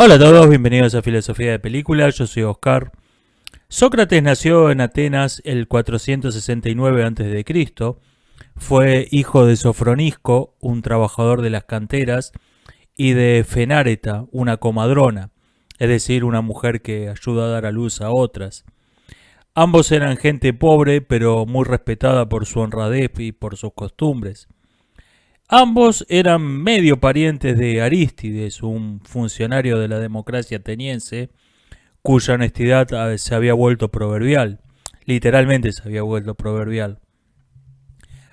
Hola a todos, bienvenidos a Filosofía de Películas, yo soy Oscar. Sócrates nació en Atenas el 469 a.C. Fue hijo de Sofronisco, un trabajador de las canteras, y de Fenáreta, una comadrona, es decir, una mujer que ayuda a dar a luz a otras. Ambos eran gente pobre, pero muy respetada por su honradez y por sus costumbres. Ambos eran medio parientes de Arístides, un funcionario de la democracia ateniense, cuya honestidad se había vuelto proverbial. Literalmente se había vuelto proverbial.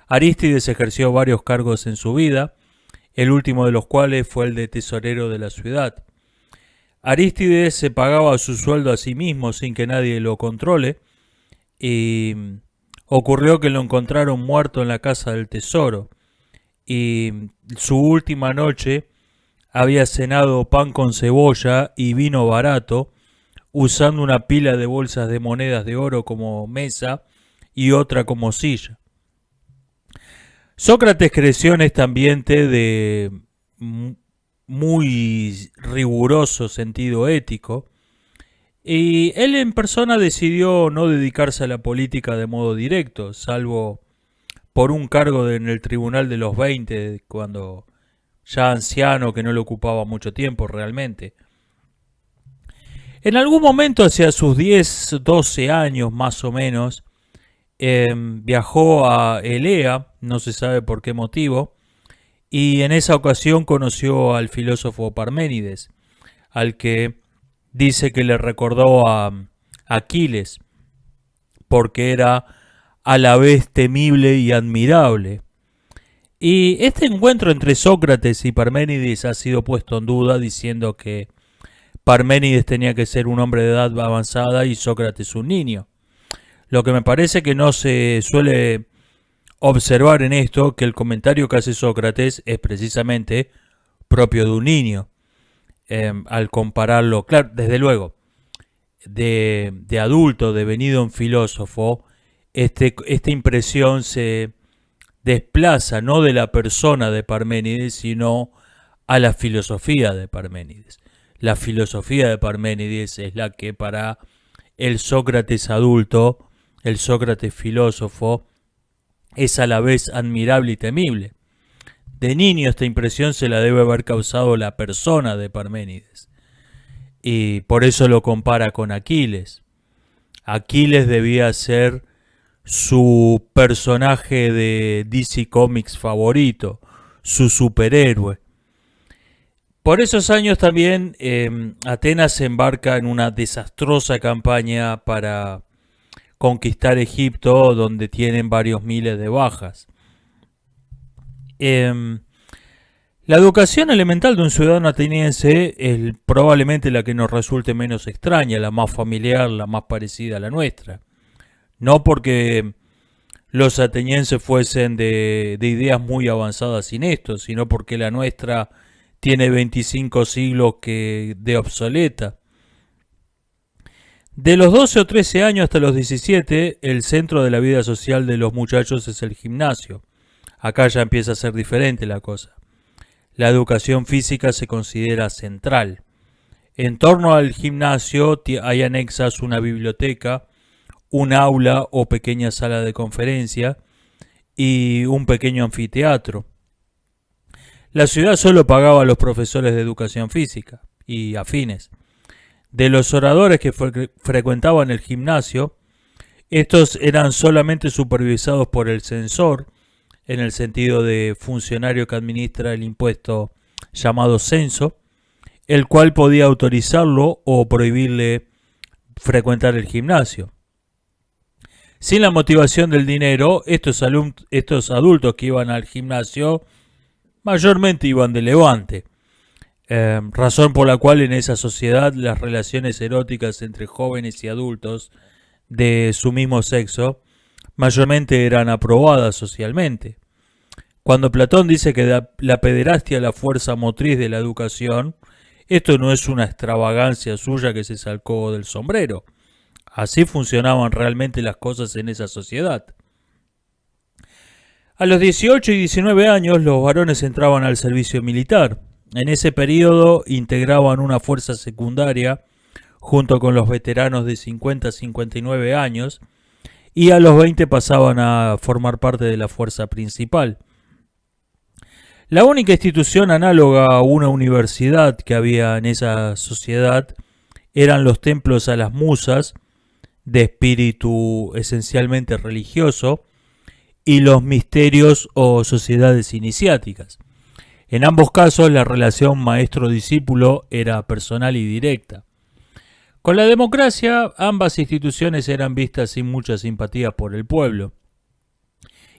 Arístides ejerció varios cargos en su vida, el último de los cuales fue el de tesorero de la ciudad. Arístides se pagaba su sueldo a sí mismo sin que nadie lo controle, y ocurrió que lo encontraron muerto en la casa del tesoro, y su última noche había cenado pan con cebolla y vino barato, usando una pila de bolsas de monedas de oro como mesa y otra como silla. Sócrates creció en este ambiente de muy riguroso sentido ético, y él en persona decidió no dedicarse a la política de modo directo, salvo por un cargo en el Tribunal de los 20, cuando ya anciano, que no le ocupaba mucho tiempo realmente. En algún momento, hacia sus 10, 12 años más o menos, viajó a Elea, no se sabe por qué motivo, y en esa ocasión conoció al filósofo Parménides, al que dice que le recordó a Aquiles, porque era a la vez temible y admirable. Y este encuentro entre Sócrates y Parménides ha sido puesto en duda, diciendo que Parménides tenía que ser un hombre de edad avanzada y Sócrates un niño. Lo que me parece que no se suele observar en esto, que el comentario que hace Sócrates es precisamente propio de un niño, al compararlo, claro, desde luego, de adulto, devenido un filósofo, esta impresión se desplaza no de la persona de Parménides, sino a la filosofía de Parménides. La filosofía de Parménides es la que para el Sócrates adulto, el Sócrates filósofo, es a la vez admirable y temible. De niño esta impresión se la debe haber causado la persona de Parménides, y por eso lo compara con Aquiles. Aquiles debía ser su personaje de DC Comics favorito, su superhéroe. Por esos años también Atenas se embarca en una desastrosa campaña para conquistar Egipto, donde tienen varios miles de bajas. La educación elemental de un ciudadano ateniense es probablemente la que nos resulte menos extraña, la más familiar, la más parecida a la nuestra. No porque los atenienses fuesen de ideas muy avanzadas sin esto, sino porque la nuestra tiene 25 siglos de obsoleta. De los 12 o 13 años hasta los 17, el centro de la vida social de los muchachos es el gimnasio. Acá ya empieza a ser diferente la cosa. La educación física se considera central. En torno al gimnasio hay anexas una biblioteca, un aula o pequeña sala de conferencia y un pequeño anfiteatro. La ciudad solo pagaba a los profesores de educación física y afines. De los oradores que frecuentaban el gimnasio, estos eran solamente supervisados por el censor, en el sentido de funcionario que administra el impuesto llamado censo, el cual podía autorizarlo o prohibirle frecuentar el gimnasio. Sin la motivación del dinero, estos adultos que iban al gimnasio mayormente iban de levante, razón por la cual en esa sociedad las relaciones eróticas entre jóvenes y adultos de su mismo sexo mayormente eran aprobadas socialmente. Cuando Platón dice que la pederastia es la fuerza motriz de la educación, esto no es una extravagancia suya que se sacó del sombrero. Así funcionaban realmente las cosas en esa sociedad. A los 18 y 19 años los varones entraban al servicio militar, En ese periodo integraban una fuerza secundaria junto con los veteranos de 50 a 59 años y a los 20 pasaban a formar parte de la fuerza principal. La única institución análoga a una universidad que había en esa sociedad eran los templos a las musas, de espíritu esencialmente religioso, y los misterios o sociedades iniciáticas. En ambos casos la relación maestro-discípulo era personal y directa. Con la democracia, ambas instituciones eran vistas sin mucha simpatía por el pueblo.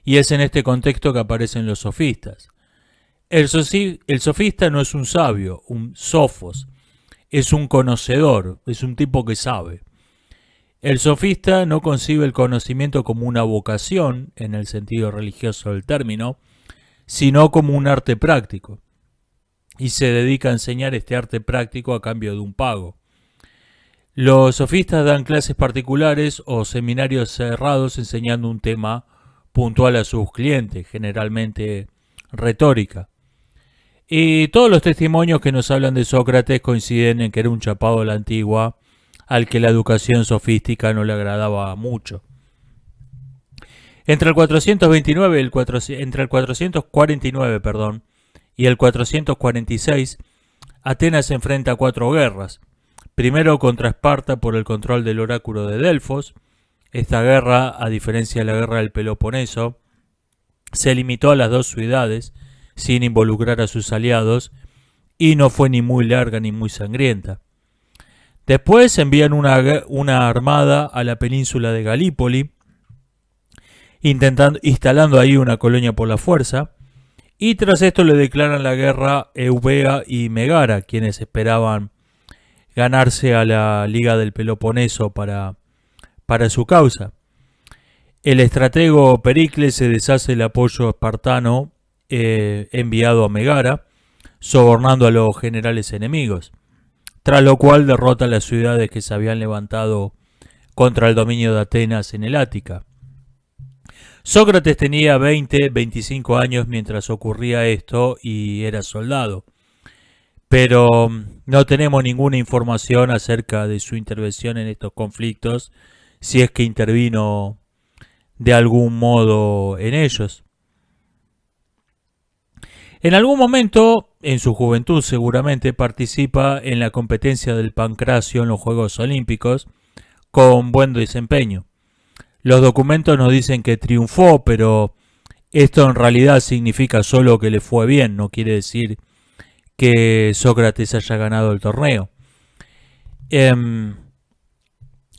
Y es en este contexto que aparecen los sofistas. El sofista no es un sabio, un sofos, es un conocedor, es un tipo que sabe. El sofista no concibe el conocimiento como una vocación, en el sentido religioso del término, sino como un arte práctico, y se dedica a enseñar este arte práctico a cambio de un pago. Los sofistas dan clases particulares o seminarios cerrados enseñando un tema puntual a sus clientes, generalmente retórica. Y todos los testimonios que nos hablan de Sócrates coinciden en que era un chapado a la antigua, al que la educación sofística no le agradaba mucho. Entre el 449 entre el 449, y el 446, Atenas se enfrenta a 4 guerras. Primero contra Esparta por el control del oráculo de Delfos. Esta guerra, a diferencia de la guerra del Peloponeso, se limitó a las 2 ciudades, sin involucrar a sus aliados, y no fue ni muy larga ni muy sangrienta. Después envían una armada a la península de Galípoli, instalando ahí una colonia por la fuerza, y tras esto le declaran la guerra Eubea y Megara, quienes esperaban ganarse a la Liga del Peloponeso para su causa. El estratego Pericles se deshace del apoyo espartano enviado a Megara, sobornando a los generales enemigos, tras lo cual derrota las ciudades que se habían levantado contra el dominio de Atenas en el Ática. Sócrates tenía 25 años mientras ocurría esto y era soldado, pero no tenemos ninguna información acerca de su intervención en estos conflictos, si es que intervino de algún modo en ellos. En algún momento, en su juventud seguramente, participa en la competencia del Pancracio en los Juegos Olímpicos con buen desempeño. Los documentos nos dicen que triunfó, pero esto en realidad significa solo que le fue bien, no quiere decir que Sócrates haya ganado el torneo.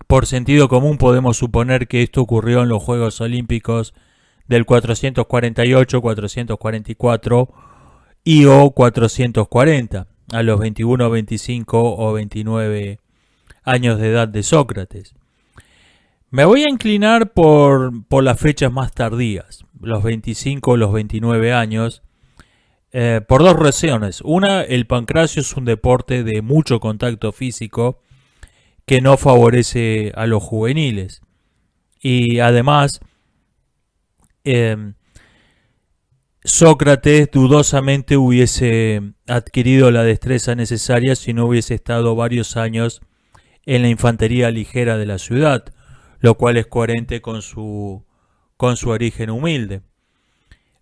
Por sentido común podemos suponer que esto ocurrió en los Juegos Olímpicos del 448, 444 y o 440, a los 21, 25 o 29 años de edad de Sócrates. Me voy a inclinar por las fechas más tardías, los 25 o los 29 años, por 2 razones. Una, el pancracio es un deporte de mucho contacto físico que no favorece a los juveniles. Y además, Sócrates dudosamente hubiese adquirido la destreza necesaria si no hubiese estado varios años en la infantería ligera de la ciudad, lo cual es coherente con su origen humilde.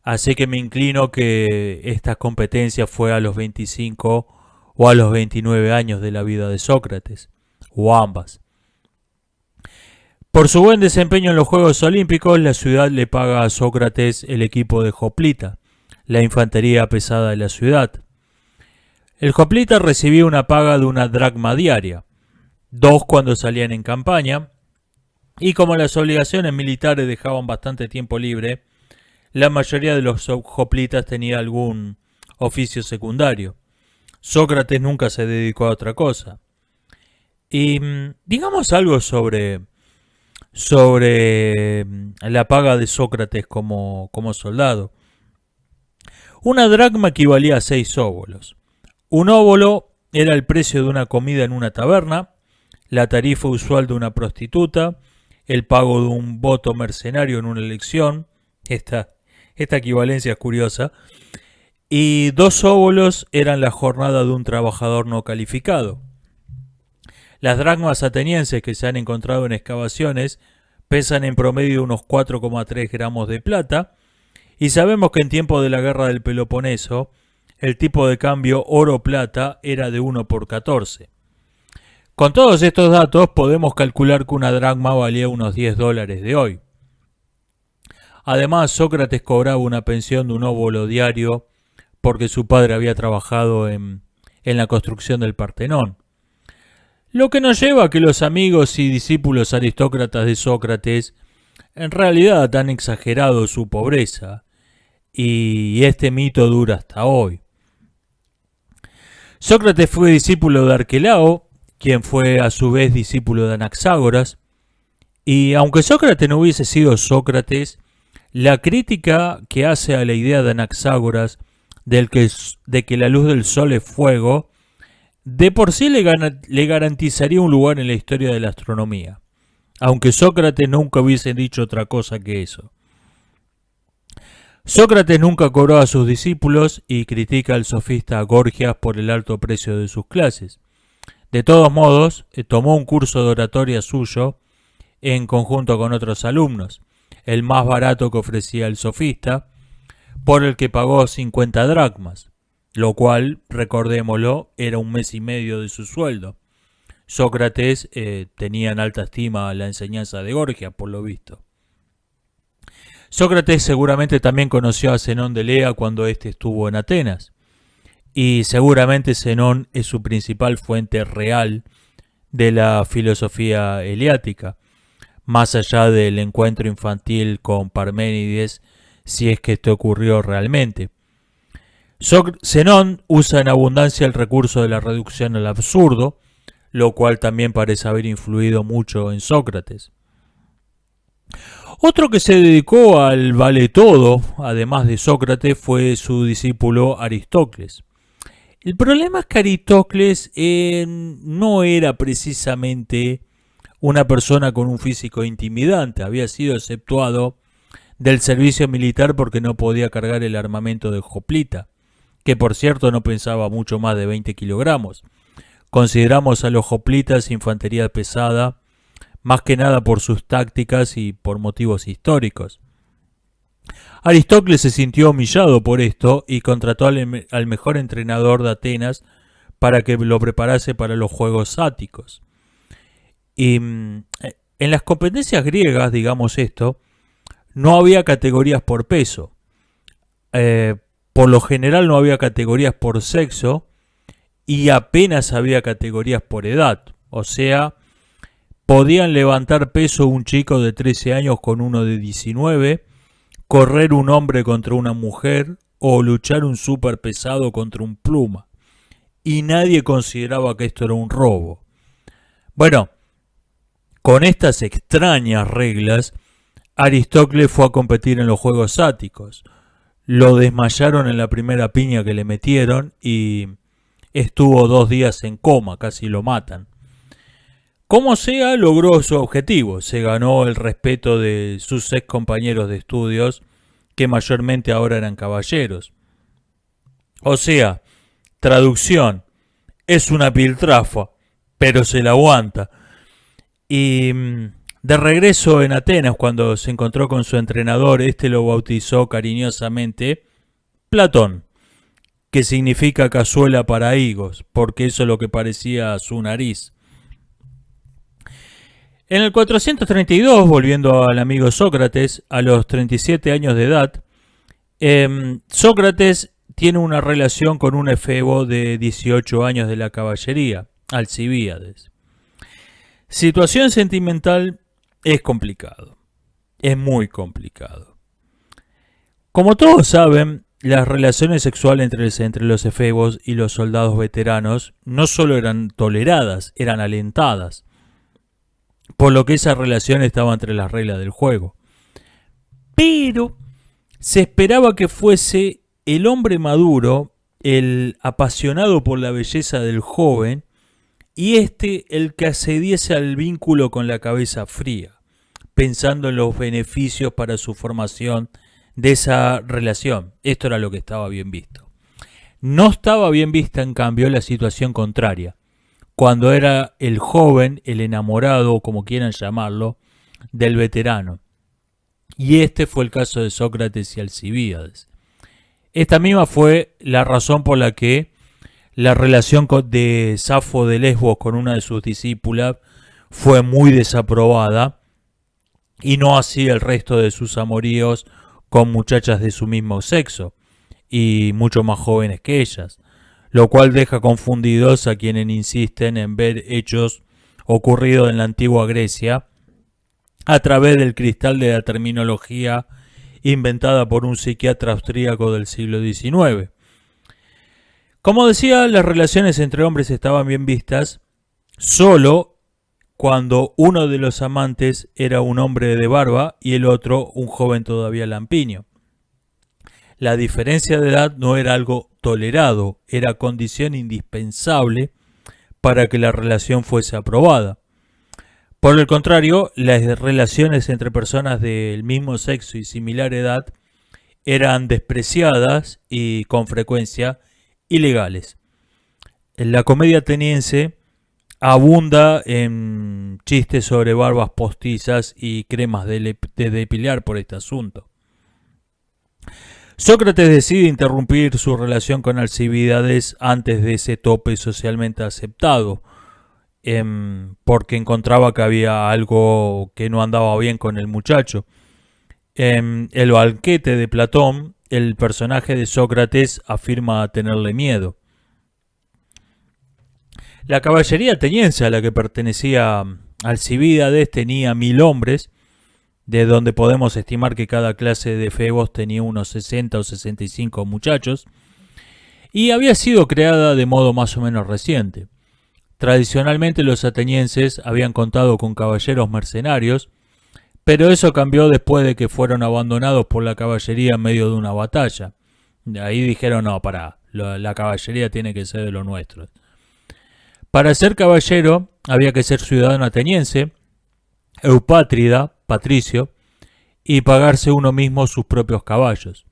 Así que me inclino que esta competencia fue a los 25 o a los 29 años de la vida de Sócrates, o ambas. Por su buen desempeño en los Juegos Olímpicos, la ciudad le paga a Sócrates el equipo de hoplita, la infantería pesada de la ciudad. El hoplita recibía una paga de una dracma diaria, 2 cuando salían en campaña, y como las obligaciones militares dejaban bastante tiempo libre, la mayoría de los hoplitas tenía algún oficio secundario. Sócrates nunca se dedicó a otra cosa. Y digamos algo sobre la paga de Sócrates como soldado. Una dracma equivalía a 6 óbolos. Un óbolo era el precio de una comida en una taberna, la tarifa usual de una prostituta, el pago de un voto mercenario en una elección. Esta equivalencia es curiosa. y 2 óbolos eran la jornada de un trabajador no calificado. Las dracmas atenienses que se han encontrado en excavaciones pesan en promedio unos 4,3 gramos de plata, y sabemos que en tiempo de la guerra del Peloponeso el tipo de cambio oro-plata era de 1 por 14. Con todos estos datos podemos calcular que una dracma valía unos $10 de hoy. Además, Sócrates cobraba una pensión de un óbolo diario porque su padre había trabajado en la construcción del Partenón. Lo que nos lleva a que los amigos y discípulos aristócratas de Sócrates en realidad han exagerado su pobreza, y este mito dura hasta hoy. Sócrates fue discípulo de Arquelao, quien fue a su vez discípulo de Anaxágoras, y aunque Sócrates no hubiese sido Sócrates, la crítica que hace a la idea de Anaxágoras de que la luz del sol es fuego, de por sí le garantizaría un lugar en la historia de la astronomía, aunque Sócrates nunca hubiese dicho otra cosa que eso. Sócrates nunca cobró a sus discípulos y critica al sofista Gorgias por el alto precio de sus clases. De todos modos, tomó un curso de oratoria suyo en conjunto con otros alumnos, el más barato que ofrecía el sofista, por el que pagó 50 dracmas, lo cual, recordémoslo, era 1 mes y medio de su sueldo. Sócrates tenía en alta estima la enseñanza de Gorgias, por lo visto. Sócrates seguramente también conoció a Zenón de Elea cuando éste estuvo en Atenas, y seguramente Zenón es su principal fuente real de la filosofía eleática, más allá del encuentro infantil con Parménides, si es que esto ocurrió realmente. Zenón usa en abundancia el recurso de la reducción al absurdo, lo cual también parece haber influido mucho en Sócrates. Otro que se dedicó al vale todo, además de Sócrates, fue su discípulo Aristócles. El problema es que Aristócles no era precisamente una persona con un físico intimidante. Había sido exceptuado del servicio militar porque no podía cargar el armamento de hoplita, que por cierto no pesaba mucho más de 20 kilogramos. Consideramos a los hoplitas infantería pesada, más que nada por sus tácticas y por motivos históricos. Aristócles se sintió humillado por esto y contrató al mejor entrenador de Atenas para que lo preparase para los Juegos Áticos. Y en las competencias griegas, digamos esto, no había categorías por peso. Por lo general no había categorías por sexo y apenas había categorías por edad. O sea, podían levantar peso un chico de 13 años con uno de 19, correr un hombre contra una mujer o luchar un súper pesado contra un pluma. Y nadie consideraba que esto era un robo. Bueno, con estas extrañas reglas, Aristócles fue a competir en los Juegos Áticos. Lo desmayaron en la primera piña que le metieron y estuvo 2 días en coma, casi lo matan. Como sea, logró su objetivo, se ganó el respeto de sus ex compañeros de estudios, que mayormente ahora eran caballeros. O sea, traducción, es una piltrafa, pero se la aguanta. Y de regreso en Atenas, cuando se encontró con su entrenador, este lo bautizó cariñosamente Platón, que significa cazuela para higos, porque eso es lo que parecía su nariz. En el 432, volviendo al amigo Sócrates, a los 37 años de edad, Sócrates tiene una relación con un efebo de 18 años de la caballería, Alcibíades. Situación sentimental es complicado, es muy complicado. Como todos saben, las relaciones sexuales entre los efebos y los soldados veteranos no solo eran toleradas, eran alentadas, por lo que esa relación estaba entre las reglas del juego. Pero se esperaba que fuese el hombre maduro, el apasionado por la belleza del joven, y el que accediese al vínculo con la cabeza fría, pensando en los beneficios para su formación de esa relación. Esto era lo que estaba bien visto. No estaba bien vista, en cambio, la situación contraria, cuando era el joven, el enamorado, o como quieran llamarlo, del veterano. Y este fue el caso de Sócrates y Alcibíades. Esta misma fue la razón por la que la relación de Safo de Lesbos con una de sus discípulas fue muy desaprobada, y no así el resto de sus amoríos con muchachas de su mismo sexo y mucho más jóvenes que ellas, lo cual deja confundidos a quienes insisten en ver hechos ocurridos en la antigua Grecia a través del cristal de la terminología inventada por un psiquiatra austríaco del siglo XIX. Como decía, las relaciones entre hombres estaban bien vistas solo cuando uno de los amantes era un hombre de barba y el otro un joven todavía lampiño. La diferencia de edad no era algo tolerado, era condición indispensable para que la relación fuese aprobada. Por el contrario, las relaciones entre personas del mismo sexo y similar edad eran despreciadas y con frecuencia ilegales. La comedia ateniense abunda en chistes sobre barbas postizas y cremas de depilar por este asunto. Sócrates decide interrumpir su relación con Alcibíades antes de ese tope socialmente aceptado, porque encontraba que había algo que no andaba bien con el muchacho. En el banquete de Platón, el personaje de Sócrates afirma tenerle miedo. La caballería ateniense a la que pertenecía Alcibíades tenía 1000 hombres, de donde podemos estimar que cada clase de febos tenía unos 60 o 65 muchachos, y había sido creada de modo más o menos reciente. Tradicionalmente los atenienses habían contado con caballeros mercenarios, pero eso cambió después de que fueron abandonados por la caballería en medio de una batalla. Ahí dijeron, no, pará, la caballería tiene que ser de los nuestros. Para ser caballero había que ser ciudadano ateniense, eupátrida, patricio, y pagarse uno mismo sus propios caballos.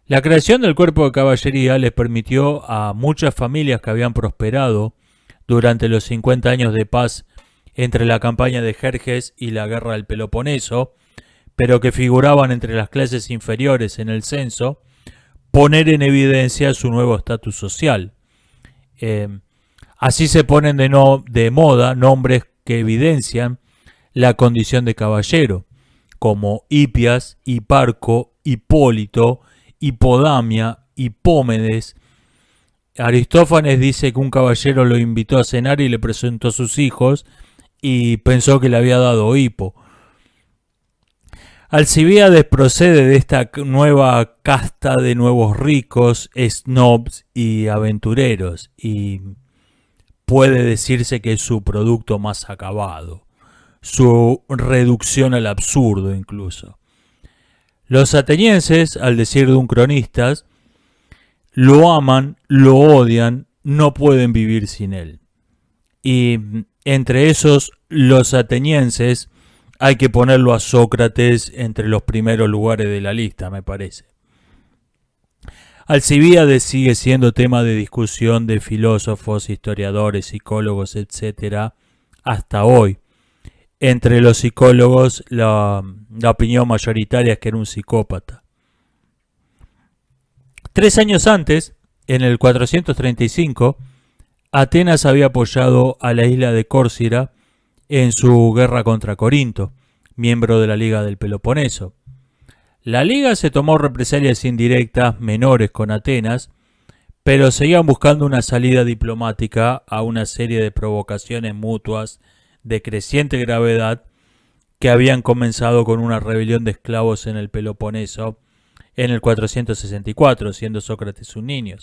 La creación del cuerpo de caballería les permitió a muchas familias que habían prosperado durante los 50 años de paz entre la campaña de Jerjes y la guerra del Peloponeso, pero que figuraban entre las clases inferiores en el censo, poner en evidencia su nuevo estatus social. Así se ponen de moda nombres que evidencian la condición de caballero, como Hipias, Hiparco, Hipólito, Hipodamia, Hipómedes. Aristófanes dice que un caballero lo invitó a cenar y le presentó a sus hijos y pensó que le había dado hipo. Alcibíades procede de esta nueva casta de nuevos ricos, snobs y aventureros, y puede decirse que es su producto más acabado, su reducción al absurdo incluso. Los atenienses, al decir de un cronista, lo aman, lo odian, no pueden vivir sin él. Y entre esos, los atenienses, hay que ponerlo a Sócrates entre los primeros lugares de la lista, me parece. Alcibíades sigue siendo tema de discusión de filósofos, historiadores, psicólogos, etc. hasta hoy. Entre los psicólogos, la opinión mayoritaria es que era un psicópata. 3 años antes, en el 435, Atenas había apoyado a la isla de Córcira en su guerra contra Corinto, miembro de la Liga del Peloponeso. La Liga se tomó represalias indirectas menores con Atenas, pero seguían buscando una salida diplomática a una serie de provocaciones mutuas de creciente gravedad que habían comenzado con una rebelión de esclavos en el Peloponeso en el 464, siendo Sócrates un niño.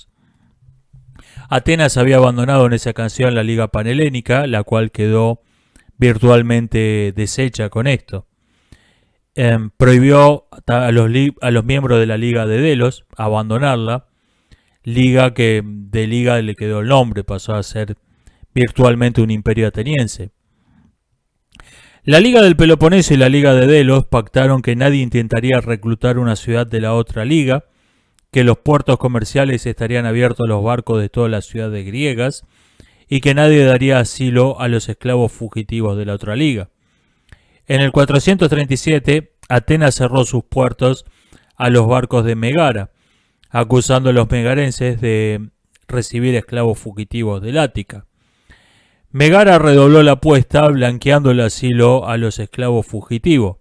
Atenas había abandonado en esa ocasión la Liga Panhelénica, la cual quedó virtualmente deshecha con esto. Prohibió a los miembros de la Liga de Delos abandonarla, liga que de liga le quedó el nombre, pasó a ser virtualmente un imperio ateniense. La Liga del Peloponeso y la Liga de Delos pactaron que nadie intentaría reclutar una ciudad de la otra liga, que los puertos comerciales estarían abiertos a los barcos de todas las ciudades griegas y que nadie daría asilo a los esclavos fugitivos de la otra liga. En el 437, Atenas cerró sus puertos a los barcos de Megara, acusando a los megarenses de recibir esclavos fugitivos del Ática. Megara redobló la apuesta, blanqueando el asilo a los esclavos fugitivos,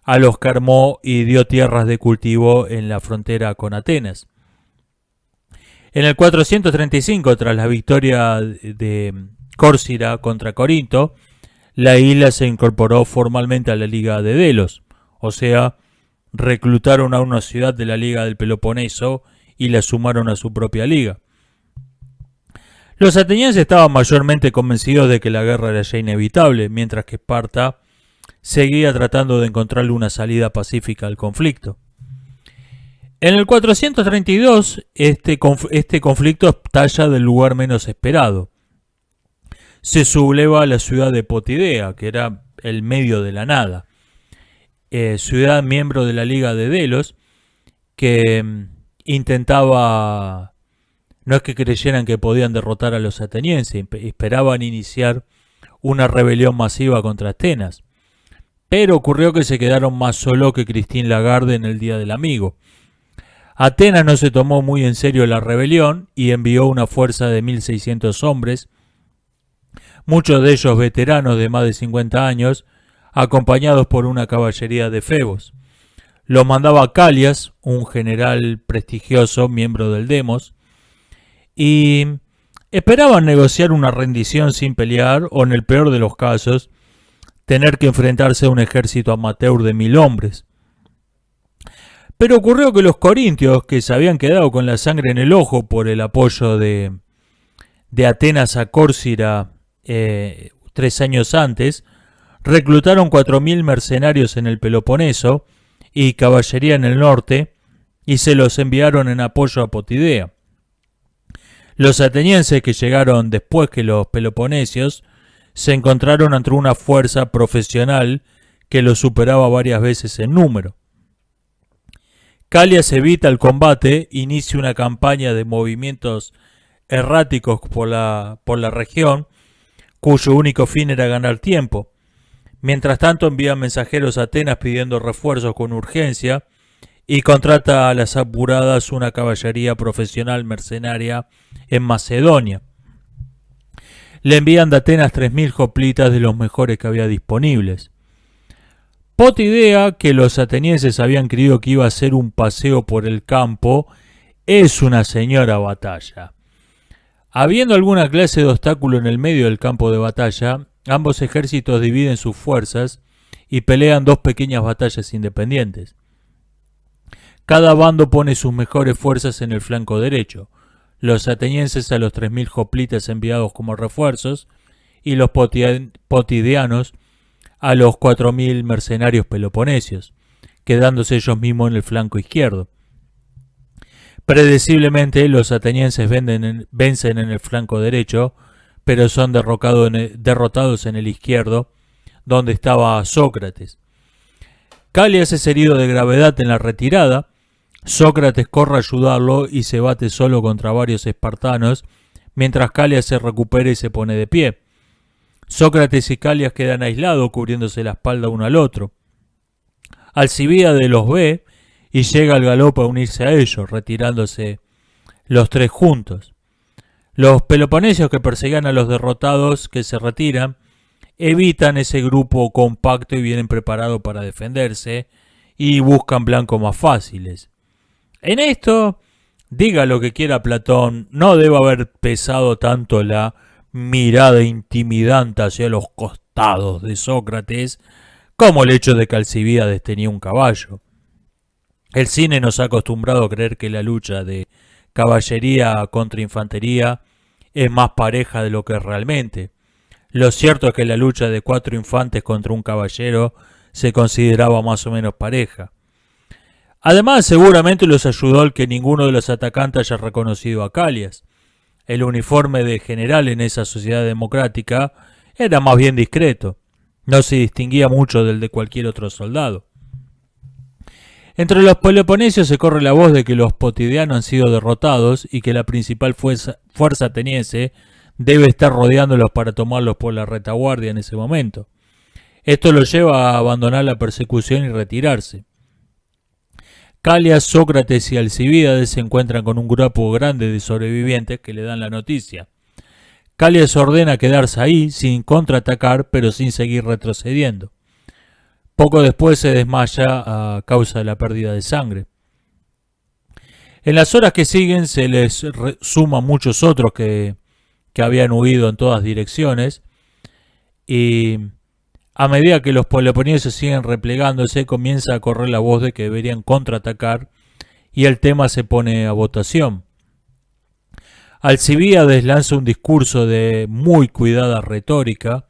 a los que armó y dio tierras de cultivo en la frontera con Atenas. En el 435, tras la victoria de Córcira contra Corinto, la isla se incorporó formalmente a la Liga de Delos, o sea, reclutaron a una ciudad de la Liga del Peloponeso y la sumaron a su propia liga. Los atenienses estaban mayormente convencidos de que la guerra era ya inevitable, mientras que Esparta seguía tratando de encontrarle una salida pacífica al conflicto. En el 432, este conflicto estalla del lugar menos esperado. Se subleva la ciudad de Potidea, que era el medio de la nada. Ciudad miembro de la Liga de Delos, que intentaba... No es que creyeran que podían derrotar a los atenienses, esperaban iniciar una rebelión masiva contra Atenas. Pero ocurrió que se quedaron más solos que Christine Lagarde en el Día del Amigo. Atenas no se tomó muy en serio la rebelión y envió una fuerza de 1.600 hombres, muchos de ellos veteranos de más de 50 años, acompañados por una caballería de Febos. Los mandaba Calias, un general prestigioso, miembro del Demos, y esperaban negociar una rendición sin pelear o, en el peor de los casos, tener que enfrentarse a un ejército amateur de 1.000 hombres. Pero ocurrió que los corintios, que se habían quedado con la sangre en el ojo por el apoyo de Atenas a Córcira 3 años antes, reclutaron 4.000 mercenarios en el Peloponeso y caballería en el norte y se los enviaron en apoyo a Potidea. Los atenienses, que llegaron después que los peloponesios, se encontraron ante una fuerza profesional que los superaba varias veces en número. Calias evita el combate, inicia una campaña de movimientos erráticos por la región, cuyo único fin era ganar tiempo. Mientras tanto, envía mensajeros a Atenas pidiendo refuerzos con urgencia y contrata a las apuradas una caballería profesional mercenaria en Macedonia. Le envían de Atenas 3.000 hoplitas de los mejores que había disponibles. Potidea, que los atenienses habían creído que iba a ser un paseo por el campo, es una señora batalla. Habiendo alguna clase de obstáculo en el medio del campo de batalla, ambos ejércitos dividen sus fuerzas y pelean 2 pequeñas batallas independientes. Cada bando pone sus mejores fuerzas en el flanco derecho, los atenienses a los 3.000 hoplitas enviados como refuerzos y los potideanos a los 4.000 mercenarios peloponesios, quedándose ellos mismos en el flanco izquierdo. Predeciblemente los atenienses vencen en el flanco derecho, pero son derrotados en el izquierdo, donde estaba Sócrates. Calias es herido de gravedad en la retirada. Sócrates corre a ayudarlo y se bate solo contra varios espartanos, mientras Calias se recupera y se pone de pie. Sócrates y Calias quedan aislados, cubriéndose la espalda uno al otro. Alcibíades los ve y llega al galope a unirse a ellos, retirándose los 3 juntos. Los peloponesios, que perseguían a los derrotados que se retiran, evitan ese grupo compacto y vienen preparados para defenderse y buscan blancos más fáciles. En esto, diga lo que quiera Platón, no debe haber pesado tanto la mirada intimidante hacia los costados de Sócrates como el hecho de que Alcibíades tenía un caballo. El cine nos ha acostumbrado a creer que la lucha de caballería contra infantería es más pareja de lo que es realmente. Lo cierto es que la lucha de 4 infantes contra un caballero se consideraba más o menos pareja. Además, seguramente los ayudó el que ninguno de los atacantes haya reconocido a Calias. El uniforme de general en esa sociedad democrática era más bien discreto, no se distinguía mucho del de cualquier otro soldado. Entre los peloponesios se corre la voz de que los potidianos han sido derrotados y que la principal fuerza ateniense debe estar rodeándolos para tomarlos por la retaguardia en ese momento. Esto los lleva a abandonar la persecución y retirarse. Calias, Sócrates y Alcibíades se encuentran con un grupo grande de sobrevivientes que le dan la noticia. Calias ordena quedarse ahí sin contraatacar, pero sin seguir retrocediendo. Poco después se desmaya a causa de la pérdida de sangre. En las horas que siguen se les suman muchos otros que habían huido en todas direcciones, y a medida que los peloponineses siguen replegándose comienza a correr la voz de que deberían contraatacar y el tema se pone a votación. Alcibíades lanza un discurso de muy cuidada retórica,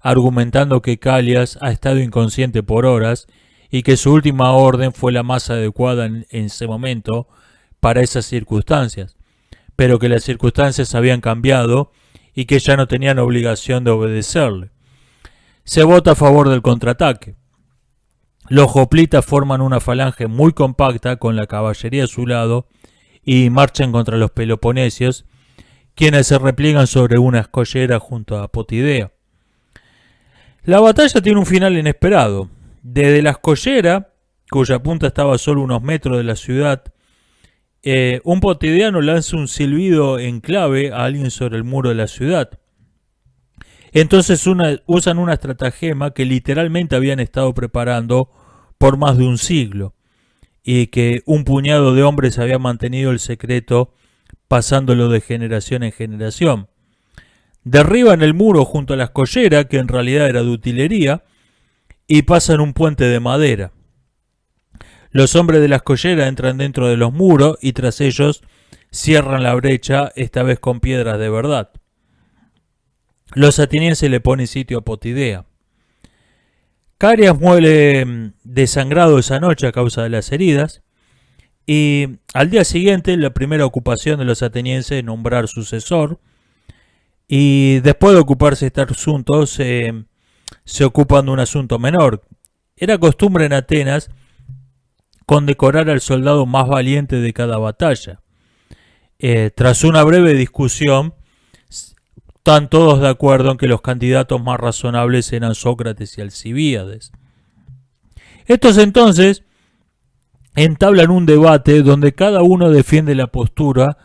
argumentando que Calias ha estado inconsciente por horas y que su última orden fue la más adecuada en ese momento para esas circunstancias, pero que las circunstancias habían cambiado y que ya no tenían obligación de obedecerle. Se vota a favor del contraataque. Los hoplitas forman una falange muy compacta con la caballería a su lado y marchan contra los peloponesios, quienes se repliegan sobre una escollera junto a Potidea. La batalla tiene un final inesperado. Desde la escollera, cuya punta estaba a solo unos metros de la ciudad, un potidiano lanza un silbido en clave a alguien sobre el muro de la ciudad. Entonces usan una estratagema que literalmente habían estado preparando por más de un siglo y que un puñado de hombres había mantenido el secreto pasándolo de generación en generación. Derriban el muro junto a la escollera, que en realidad era de utilería, y pasan un puente de madera. Los hombres de la escollera entran dentro de los muros y tras ellos cierran la brecha, esta vez con piedras de verdad. Los atenienses le ponen sitio a Potidea. Calias muere desangrado esa noche a causa de las heridas, y al día siguiente la primera ocupación de los atenienses es nombrar sucesor, y después de ocuparse de este asunto se ocupan de un asunto menor. Era costumbre en Atenas condecorar al soldado más valiente de cada batalla. Tras una breve discusión, están todos de acuerdo en que los candidatos más razonables eran Sócrates y Alcibíades. Estos entonces entablan un debate donde cada uno defiende la postura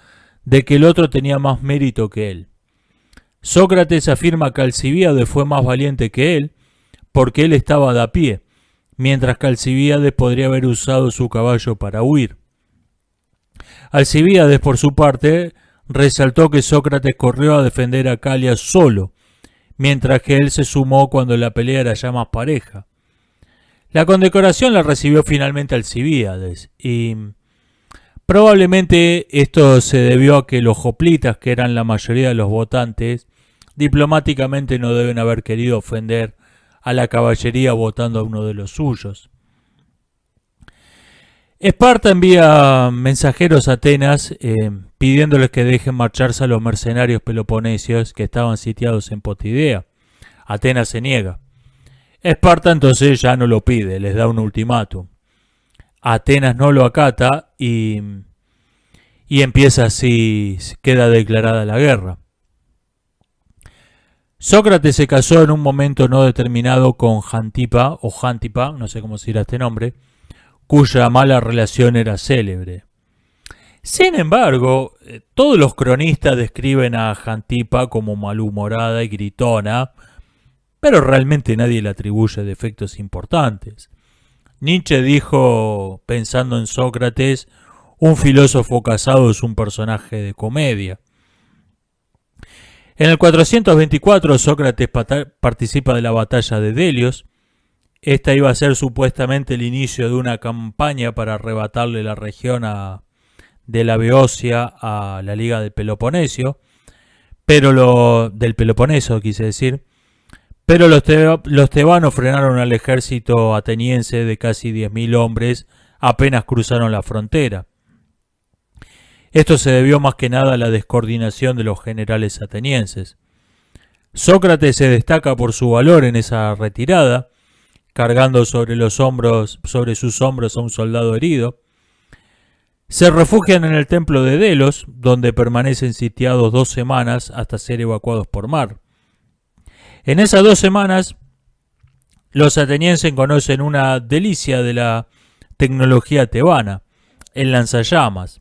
de que el otro tenía más mérito que él. Sócrates afirma que Alcibíades fue más valiente que él porque él estaba de a pie, mientras que Alcibíades podría haber usado su caballo para huir. Alcibíades, por su parte, resaltó que Sócrates corrió a defender a Calias solo, mientras que él se sumó cuando la pelea era ya más pareja. La condecoración la recibió finalmente Alcibíades, y probablemente esto se debió a que los hoplitas, que eran la mayoría de los votantes, diplomáticamente no deben haber querido ofender a la caballería votando a uno de los suyos. Esparta envía mensajeros a Atenas pidiéndoles que dejen marcharse a los mercenarios peloponesios que estaban sitiados en Potidea. Atenas se niega. Esparta entonces ya no lo pide, les da un ultimátum. Atenas no lo acata y empieza así, queda declarada la guerra. Sócrates se casó en un momento no determinado con Jantipa, o Jantipa, no sé cómo se dirá este nombre, cuya mala relación era célebre. Sin embargo, todos los cronistas describen a Jantipa como malhumorada y gritona, pero realmente nadie le atribuye defectos importantes. Nietzsche dijo, pensando en Sócrates, un filósofo casado es un personaje de comedia. En el 424 Sócrates participa de la batalla de Delios. Esta iba a ser supuestamente el inicio de una campaña para arrebatarle la región de la Beocia a la Liga del Peloponeso, pero los tebanos frenaron al ejército ateniense de casi 10.000 hombres apenas cruzaron la frontera. Esto se debió más que nada a la descoordinación de los generales atenienses. Sócrates se destaca por su valor en esa retirada, cargando sobre sus hombros a un soldado herido. Se refugian en el templo de Delos, donde permanecen sitiados 2 semanas hasta ser evacuados por mar. En esas 2 semanas, los atenienses conocen una delicia de la tecnología tebana, el lanzallamas,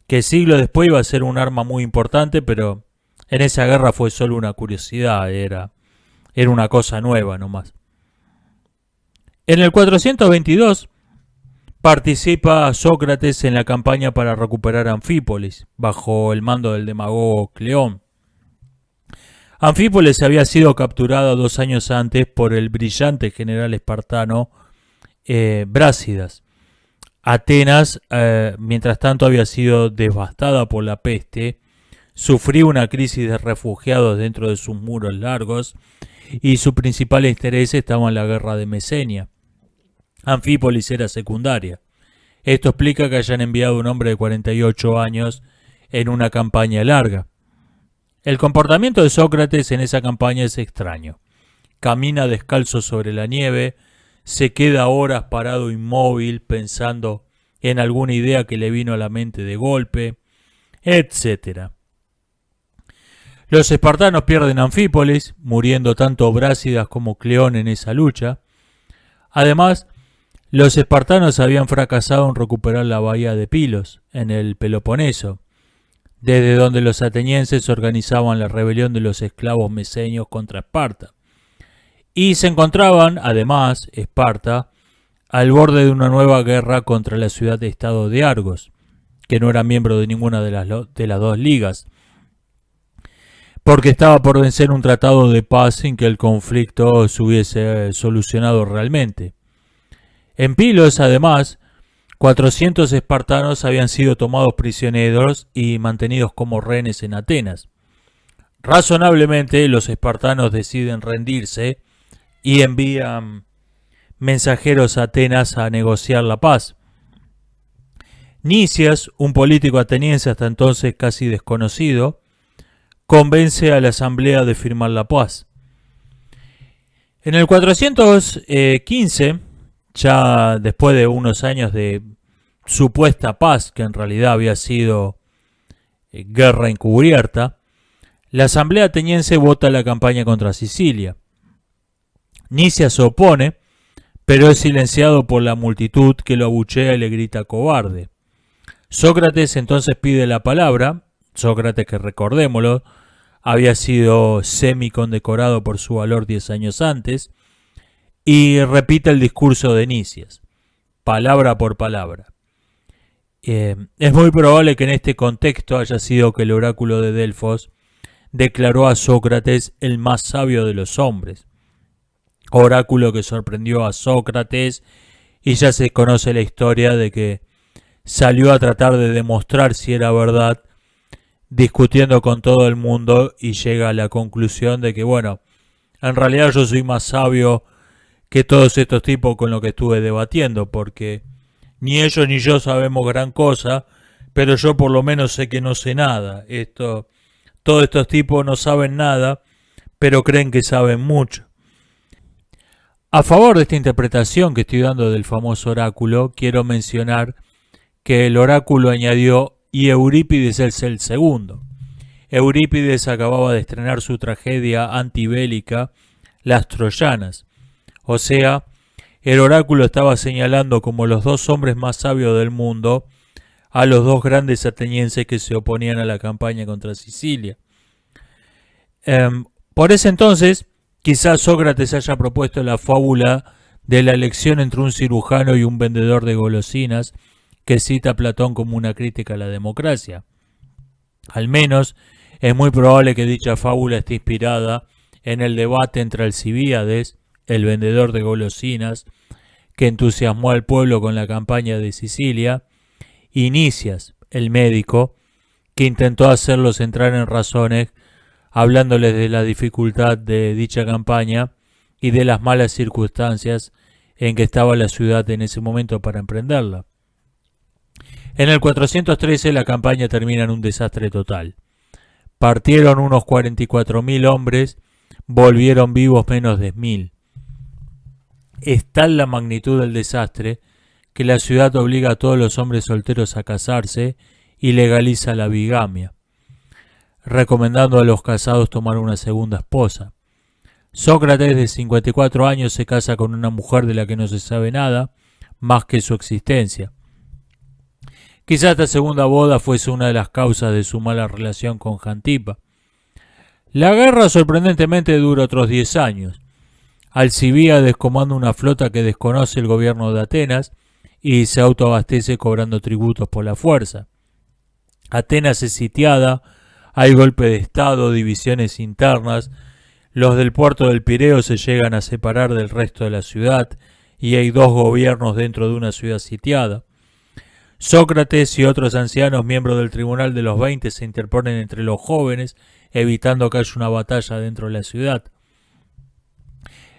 que siglos después iba a ser un arma muy importante, pero en esa guerra fue solo una curiosidad, era una cosa nueva nomás. En el 422 participa Sócrates en la campaña para recuperar Anfípolis, bajo el mando del demagogo Cleón. Anfípolis había sido capturada 2 años antes por el brillante general espartano Brásidas. Atenas, mientras tanto, había sido devastada por la peste, sufrió una crisis de refugiados dentro de sus muros largos y su principal interés estaba en la guerra de Mesenia. Anfípolis era secundaria. Esto explica que hayan enviado un hombre de 48 años en una campaña larga. El comportamiento de Sócrates en esa campaña es extraño. Camina descalzo sobre la nieve, se queda horas parado inmóvil pensando en alguna idea que le vino a la mente de golpe, etc. Los espartanos pierden Anfípolis, muriendo tanto Brásidas como Cleón en esa lucha. Además, los espartanos habían fracasado en recuperar la bahía de Pilos, en el Peloponeso, desde donde los atenienses organizaban la rebelión de los esclavos mesenios contra Esparta. Y se encontraban, además, Esparta, al borde de una nueva guerra contra la ciudad-estado de Argos, que no era miembro de ninguna de las 2 ligas, porque estaba por vencer un tratado de paz sin que el conflicto se hubiese solucionado realmente. En Pilos, además, 400 espartanos habían sido tomados prisioneros y mantenidos como rehenes en Atenas. Razonablemente, los espartanos deciden rendirse y envían mensajeros a Atenas a negociar la paz. Nicias, un político ateniense hasta entonces casi desconocido, convence a la asamblea de firmar la paz. En el 415, ya después de unos años de supuesta paz, que en realidad había sido guerra encubierta, la asamblea ateniense vota la campaña contra Sicilia. Nicias se opone, pero es silenciado por la multitud que lo abuchea y le grita cobarde. Sócrates entonces pide la palabra, Sócrates que recordémoslo, había sido semi-condecorado por su valor 10 años antes, y repite el discurso de Nicias, palabra por palabra. Es muy probable que en este contexto haya sido que el oráculo de Delfos declaró a Sócrates el más sabio de los hombres, oráculo que sorprendió a Sócrates y ya se conoce la historia de que salió a tratar de demostrar si era verdad, discutiendo con todo el mundo y llega a la conclusión de que, bueno, en realidad yo soy más sabio que todos estos tipos con los que estuve debatiendo, porque ni ellos ni yo sabemos gran cosa, pero yo por lo menos sé que no sé nada. Todos estos tipos no saben nada, pero creen que saben mucho. A favor de esta interpretación que estoy dando del famoso oráculo, quiero mencionar que el oráculo añadió y Eurípides es el segundo. Eurípides acababa de estrenar su tragedia antibélica Las Troyanas. O sea, el oráculo estaba señalando como los 2 hombres más sabios del mundo a los 2 grandes atenienses que se oponían a la campaña contra Sicilia. Por ese entonces, quizás Sócrates haya propuesto la fábula de la elección entre un cirujano y un vendedor de golosinas que cita a Platón como una crítica a la democracia. Al menos, es muy probable que dicha fábula esté inspirada en el debate entre Alcibíades, el vendedor de golosinas, que entusiasmó al pueblo con la campaña de Sicilia, y Nicias, el médico, que intentó hacerlos entrar en razones, hablándoles de la dificultad de dicha campaña y de las malas circunstancias en que estaba la ciudad en ese momento para emprenderla. En el 413 la campaña termina en un desastre total. Partieron unos 44.000 hombres, volvieron vivos menos de 1.000. Es tal la magnitud del desastre que la ciudad obliga a todos los hombres solteros a casarse y legaliza la bigamia, recomendando a los casados tomar una segunda esposa. Sócrates, de 54 años, se casa con una mujer de la que no se sabe nada más que su existencia. Quizá esta segunda boda fuese una de las causas de su mala relación con Jantipa. La guerra sorprendentemente dura otros 10 años. Alcibíades comanda una flota que desconoce el gobierno de Atenas y se autoabastece cobrando tributos por la fuerza. Atenas es sitiada, hay golpe de estado, divisiones internas, los del puerto del Pireo se llegan a separar del resto de la ciudad y hay dos gobiernos dentro de una ciudad sitiada. Sócrates y otros ancianos miembros del Tribunal de los 20 se interponen entre los jóvenes, evitando que haya una batalla dentro de la ciudad.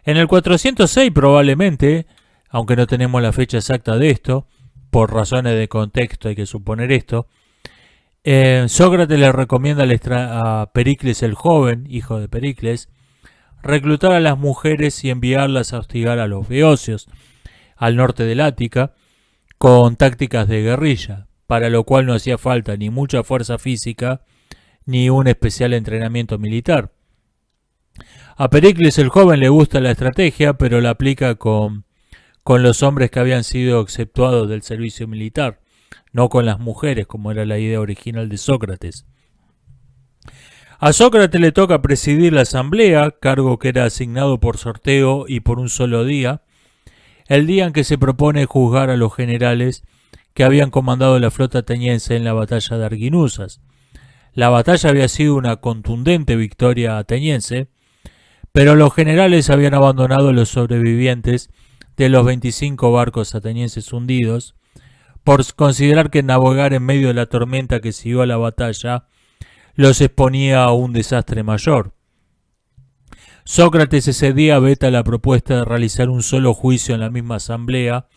En el 406 probablemente, aunque no tenemos la fecha exacta de esto, por razones de contexto hay que suponer esto, Sócrates le recomienda a Pericles el joven, hijo de Pericles, reclutar a las mujeres y enviarlas a hostigar a los beocios al norte del Ática con tácticas de guerrilla, para lo cual no hacía falta ni mucha fuerza física ni un especial entrenamiento militar. A Pericles el joven le gusta la estrategia, pero la aplica con los hombres que habían sido exceptuados del servicio militar, no con las mujeres, como era la idea original de Sócrates. A Sócrates le toca presidir la asamblea, cargo que era asignado por sorteo y por un solo día, el día en que se propone juzgar a los generales que habían comandado la flota ateniense en la batalla de Arginusas. La batalla había sido una contundente victoria ateniense, pero los generales habían abandonado a los sobrevivientes de los 25 barcos atenienses hundidos, por considerar que navegar en medio de la tormenta que siguió a la batalla los exponía a un desastre mayor. Sócrates ese día veta la propuesta de realizar un solo juicio en la misma asamblea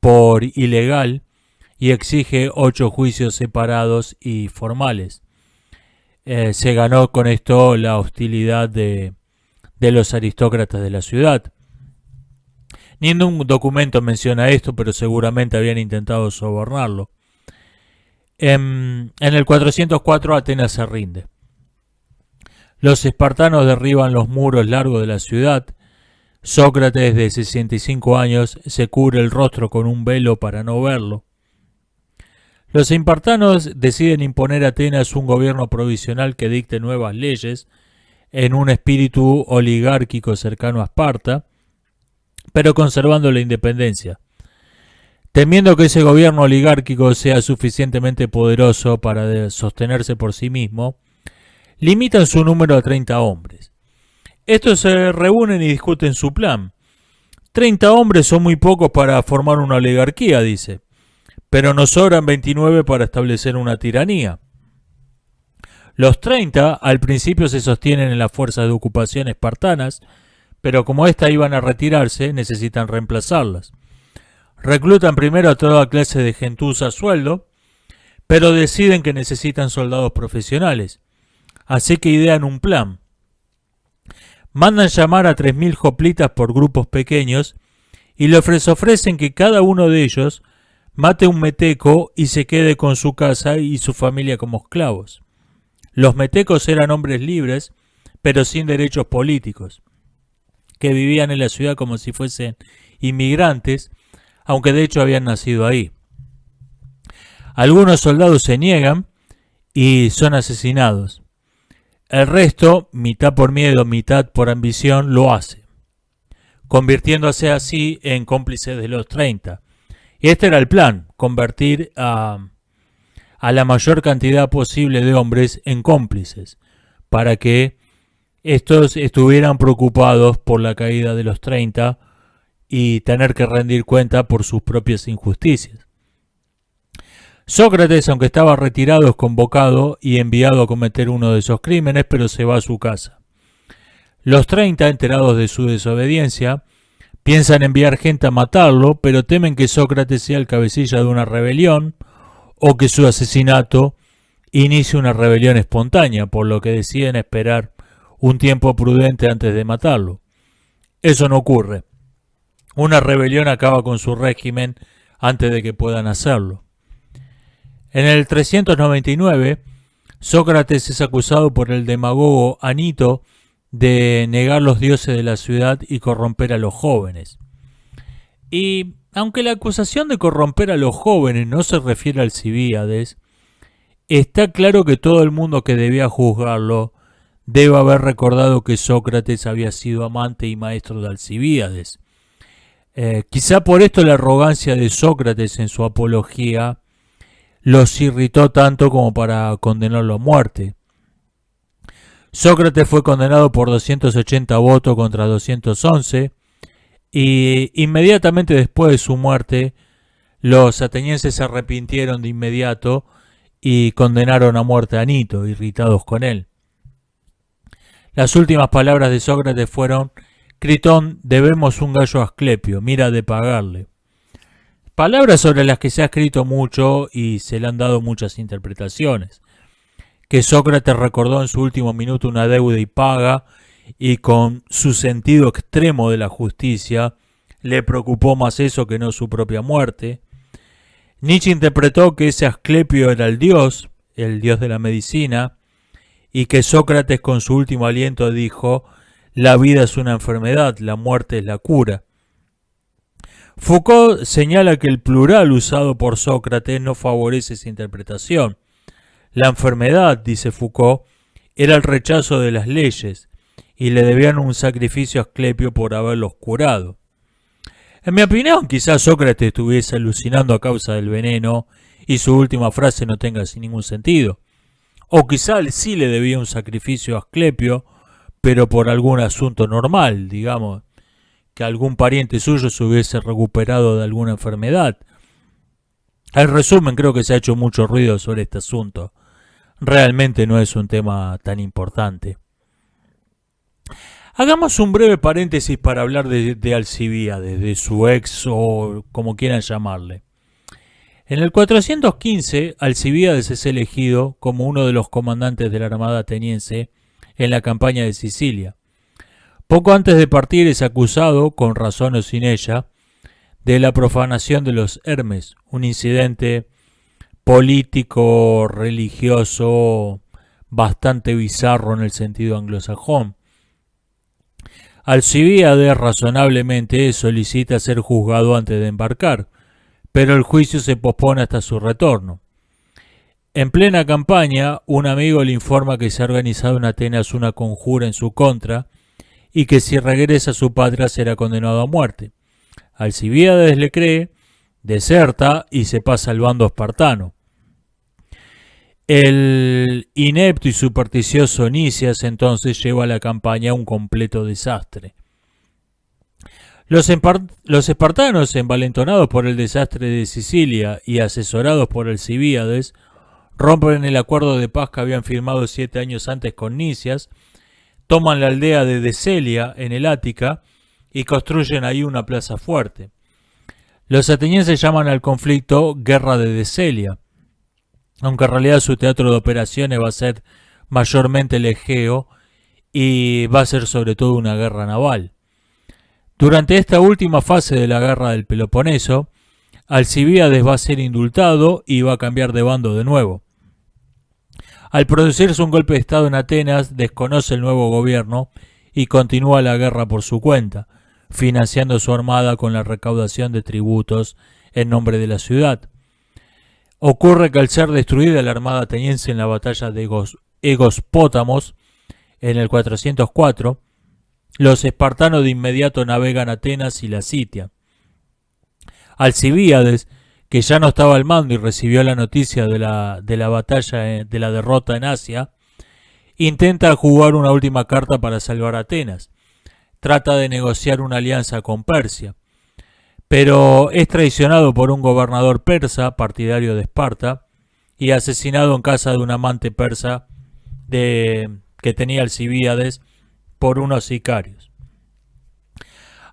por ilegal y exige 8 juicios separados y formales. Se ganó con esto la hostilidad de los aristócratas de la ciudad. Ningún documento menciona esto, pero seguramente habían intentado sobornarlo. En el 404 Atenas se rinde. Los espartanos derriban los muros largos de la ciudad. Sócrates, de 65 años, se cubre el rostro con un velo para no verlo. Los espartanos deciden imponer a Atenas un gobierno provisional que dicte nuevas leyes en un espíritu oligárquico cercano a Esparta, pero conservando la independencia. Temiendo que ese gobierno oligárquico sea suficientemente poderoso para sostenerse por sí mismo, limitan su número a 30 hombres. Estos se reúnen y discuten su plan. 30 hombres son muy pocos para formar una oligarquía, dice, pero nos sobran 29 para establecer una tiranía. Los 30 al principio se sostienen en las fuerzas de ocupación espartanas, pero como éstas iban a retirarse, necesitan reemplazarlas. Reclutan primero a toda clase de gentuza a sueldo, pero deciden que necesitan soldados profesionales. Así que idean un plan. Mandan llamar a 3000 hoplitas por grupos pequeños y les ofrecen que cada uno de ellos mate un meteco y se quede con su casa y su familia como esclavos. Los metecos eran hombres libres, pero sin derechos políticos, que vivían en la ciudad como si fuesen inmigrantes, aunque de hecho habían nacido ahí. Algunos soldados se niegan y son asesinados. El resto, mitad por miedo, mitad por ambición, lo hace, convirtiéndose así en cómplices de los 30. Y este era el plan, convertir a la mayor cantidad posible de hombres en cómplices, para que estos estuvieran preocupados por la caída de los 30 y tener que rendir cuenta por sus propias injusticias. Sócrates, aunque estaba retirado, es convocado y enviado a cometer uno de esos crímenes, pero se va a su casa. Los 30, enterados de su desobediencia, piensan enviar gente a matarlo, pero temen que Sócrates sea el cabecilla de una rebelión o que su asesinato inicie una rebelión espontánea, por lo que deciden esperar un tiempo prudente antes de matarlo. Eso no ocurre. Una rebelión acaba con su régimen antes de que puedan hacerlo. En el 399, Sócrates es acusado por el demagogo Anito de negar los dioses de la ciudad y corromper a los jóvenes. Y aunque la acusación de corromper a los jóvenes no se refiere a Alcibíades, está claro que todo el mundo que debía juzgarlo debe haber recordado que Sócrates había sido amante y maestro de Alcibíades. Quizá por esto la arrogancia de Sócrates en su apología los irritó tanto como para condenarlo a muerte. Sócrates fue condenado por 280 votos contra 211 y inmediatamente después de su muerte los atenienses se arrepintieron de inmediato y condenaron a muerte a Anito, irritados con él. Las últimas palabras de Sócrates fueron: Critón, debemos un gallo a Asclepio, mira de pagarle. Palabras sobre las que se ha escrito mucho y se le han dado muchas interpretaciones. Que Sócrates recordó en su último minuto una deuda y paga, y con su sentido extremo de la justicia le preocupó más eso que no su propia muerte. Nietzsche interpretó que ese Asclepio era el dios de la medicina, y que Sócrates con su último aliento dijo: la vida es una enfermedad, la muerte es la cura. Foucault señala que el plural usado por Sócrates no favorece esa interpretación. La enfermedad, dice Foucault, era el rechazo de las leyes, y le debían un sacrificio a Asclepio por haberlos curado. En mi opinión, quizás Sócrates estuviese alucinando a causa del veneno y su última frase no tenga ningún sentido. O quizás sí le debía un sacrificio a Asclepio, pero por algún asunto normal, digamos, que algún pariente suyo se hubiese recuperado de alguna enfermedad. En resumen, creo que se ha hecho mucho ruido sobre este asunto. Realmente no es un tema tan importante. Hagamos un breve paréntesis para hablar de Alcibíades, de su ex o como quieran llamarle. En el 415, Alcibíades es elegido como uno de los comandantes de la armada ateniense en la campaña de Sicilia. Poco antes de partir es acusado, con razón o sin ella, de la profanación de los Hermes, un incidente político, religioso, bastante bizarro en el sentido anglosajón. Alcibíades razonablemente solicita ser juzgado antes de embarcar, pero el juicio se pospone hasta su retorno. En plena campaña, un amigo le informa que se ha organizado en Atenas una conjura en su contra y que si regresa a su patria será condenado a muerte. Alcibíades le cree, deserta y se pasa al bando espartano. El inepto y supersticioso Nicias entonces lleva a la campaña a un completo desastre. Los espartanos, envalentonados por el desastre de Sicilia y asesorados por Alcibíades, rompen el acuerdo de paz que habían firmado 7 años antes con Nicias, toman la aldea de Decelia en el Ática y construyen ahí una plaza fuerte. Los atenienses llaman al conflicto Guerra de Decelia, aunque en realidad su teatro de operaciones va a ser mayormente el Egeo y va a ser sobre todo una guerra naval. Durante esta última fase de la guerra del Peloponeso, Alcibíades va a ser indultado y va a cambiar de bando de nuevo. Al producirse un golpe de estado en Atenas, desconoce el nuevo gobierno y continúa la guerra por su cuenta, financiando su armada con la recaudación de tributos en nombre de la ciudad. Ocurre que al ser destruida la armada ateniense en la batalla de Egospótamos en el 404, los espartanos de inmediato navegan a Atenas y la sitian. Alcibíades, que ya no estaba al mando y recibió la noticia de la batalla, de la derrota en Asia, intenta jugar una última carta para salvar a Atenas. Trata de negociar una alianza con Persia, pero es traicionado por un gobernador persa, partidario de Esparta, y asesinado en casa de un amante persa que tenía Alcibíades por unos sicarios.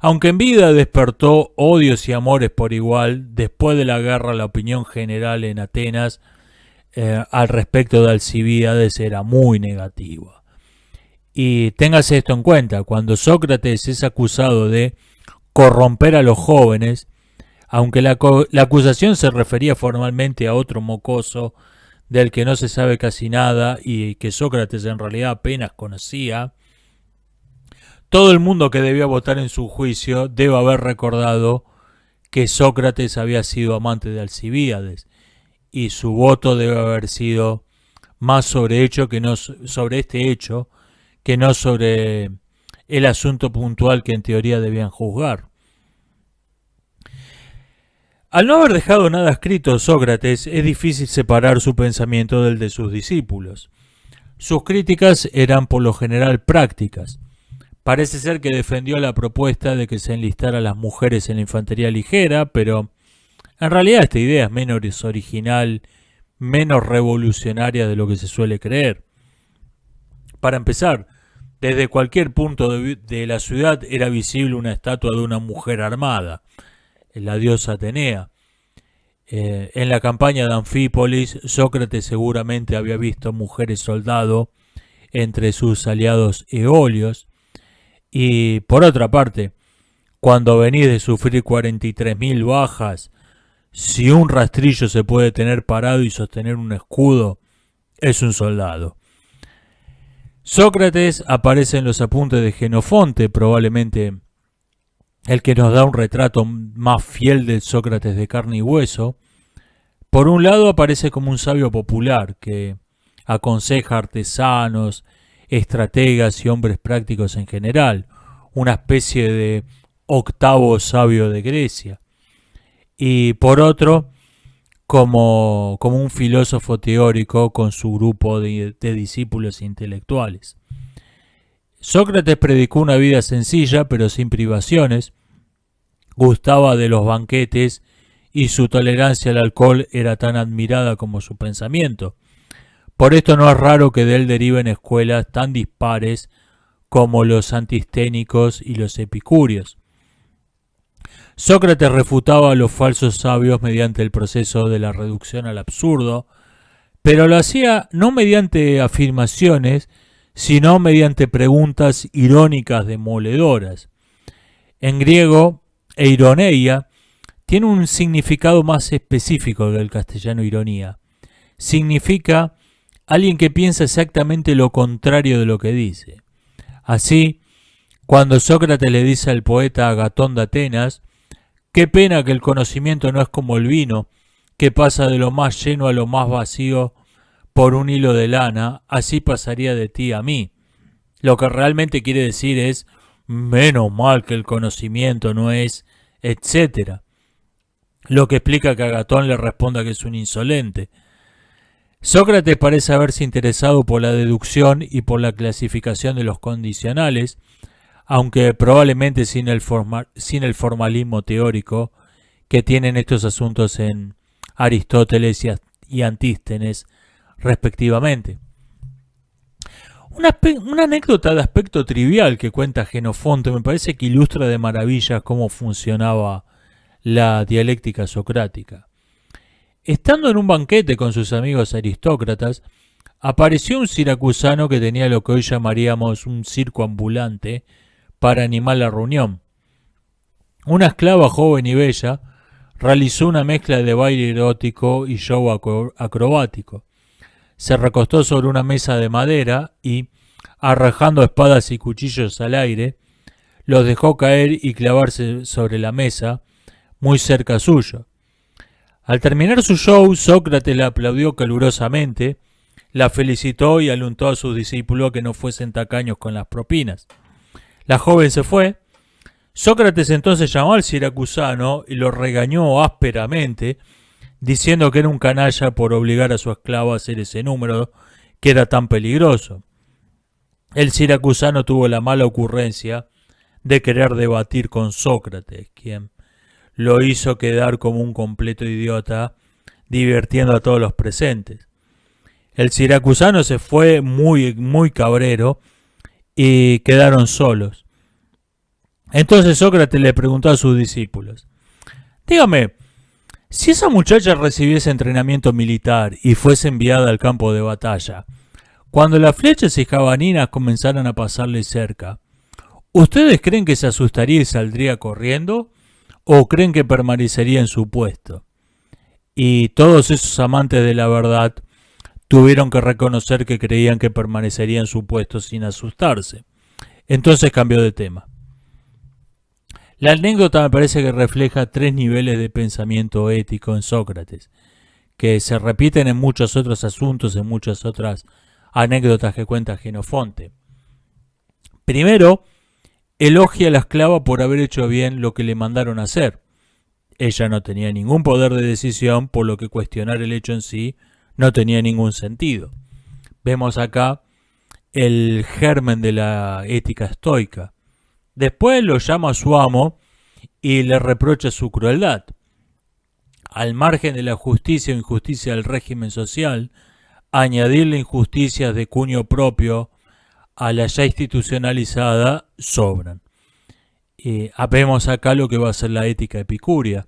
Aunque en vida despertó odios y amores por igual, después de la guerra la opinión general en Atenas al respecto de Alcibíades era muy negativa. Y téngase esto en cuenta, cuando Sócrates es acusado de corromper a los jóvenes, aunque la acusación se refería formalmente a otro mocoso del que no se sabe casi nada y que Sócrates en realidad apenas conocía. Todo el mundo que debía votar en su juicio debe haber recordado que Sócrates había sido amante de Alcibíades, y su voto debe haber sido más sobre este hecho que no sobre el asunto puntual que en teoría debían juzgar. Al no haber dejado nada escrito Sócrates, es difícil separar su pensamiento del de sus discípulos. Sus críticas eran por lo general prácticas. Parece ser que defendió la propuesta de que se enlistara a las mujeres en la infantería ligera, pero en realidad esta idea es menos original, menos revolucionaria de lo que se suele creer. Para empezar, desde cualquier punto de la ciudad era visible una estatua de una mujer armada, la diosa Atenea. En la campaña de Anfípolis, Sócrates seguramente había visto mujeres soldado entre sus aliados eolios. Y por otra parte, cuando venís de sufrir 43.000 bajas, si un rastrillo se puede tener parado y sostener un escudo, es un soldado. Sócrates aparece en los apuntes de Jenofonte, probablemente el que nos da un retrato más fiel del Sócrates de carne y hueso. Por un lado aparece como un sabio popular que aconseja a artesanos, estrategas y hombres prácticos en general, una especie de octavo sabio de Grecia. Y por otro, como un filósofo teórico con su grupo de discípulos intelectuales. Sócrates predicó una vida sencilla pero sin privaciones, gustaba de los banquetes y su tolerancia al alcohol era tan admirada como su pensamiento. Por esto no es raro que de él deriven escuelas tan dispares como los antisténicos y los epicúreos. Sócrates refutaba a los falsos sabios mediante el proceso de la reducción al absurdo, pero lo hacía no mediante afirmaciones, sino mediante preguntas irónicas demoledoras. En griego, eironeia tiene un significado más específico que el castellano ironía. Significa alguien que piensa exactamente lo contrario de lo que dice. Así, cuando Sócrates le dice al poeta Agatón de Atenas, qué pena que el conocimiento no es como el vino, que pasa de lo más lleno a lo más vacío por un hilo de lana, así pasaría de ti a mí. Lo que realmente quiere decir es, menos mal que el conocimiento no es, etc. Lo que explica que Agatón le responda que es un insolente. Sócrates parece haberse interesado por la deducción y por la clasificación de los condicionales, aunque probablemente sin el formalismo teórico que tienen estos asuntos en Aristóteles y Antístenes, respectivamente. Una anécdota de aspecto trivial que cuenta Jenofonte me parece que ilustra de maravilla cómo funcionaba la dialéctica socrática. Estando en un banquete con sus amigos aristócratas, apareció un siracusano que tenía lo que hoy llamaríamos un circo ambulante para animar la reunión. Una esclava joven y bella realizó una mezcla de baile erótico y show acrobático. Se recostó sobre una mesa de madera y, arrojando espadas y cuchillos al aire, los dejó caer y clavarse sobre la mesa, muy cerca suyo. Al terminar su show, Sócrates la aplaudió calurosamente, la felicitó y alentó a sus discípulos a que no fuesen tacaños con las propinas. La joven se fue. Sócrates entonces llamó al siracusano y lo regañó ásperamente, diciendo que era un canalla por obligar a su esclavo a hacer ese número, que era tan peligroso. El siracusano tuvo la mala ocurrencia de querer debatir con Sócrates, quien lo hizo quedar como un completo idiota, divirtiendo a todos los presentes. El siracusano se fue muy cabrero y quedaron solos. Entonces Sócrates le preguntó a sus discípulos: dígame, si esa muchacha recibiese entrenamiento militar y fuese enviada al campo de batalla, cuando las flechas y jabalinas comenzaran a pasarle cerca, ¿Ustedes creen que se asustaría y saldría corriendo? ¿O creen que permanecería en su puesto? Y todos esos amantes de la verdad tuvieron que reconocer que creían que permanecería en su puesto sin asustarse. Entonces cambió de tema. La anécdota me parece que refleja tres niveles de pensamiento ético en Sócrates, que se repiten en muchos otros asuntos, en muchas otras anécdotas que cuenta Jenofonte. Primero, elogia a la esclava por haber hecho bien lo que le mandaron hacer. Ella no tenía ningún poder de decisión, por lo que cuestionar el hecho en sí no tenía ningún sentido. Vemos acá el germen de la ética estoica. Después lo llama a su amo y le reprocha su crueldad. Al margen de la justicia o injusticia del régimen social, añadirle injusticias de cuño propio a la ya institucionalizada sobran. Vemos acá lo que va a ser la ética epicúrea.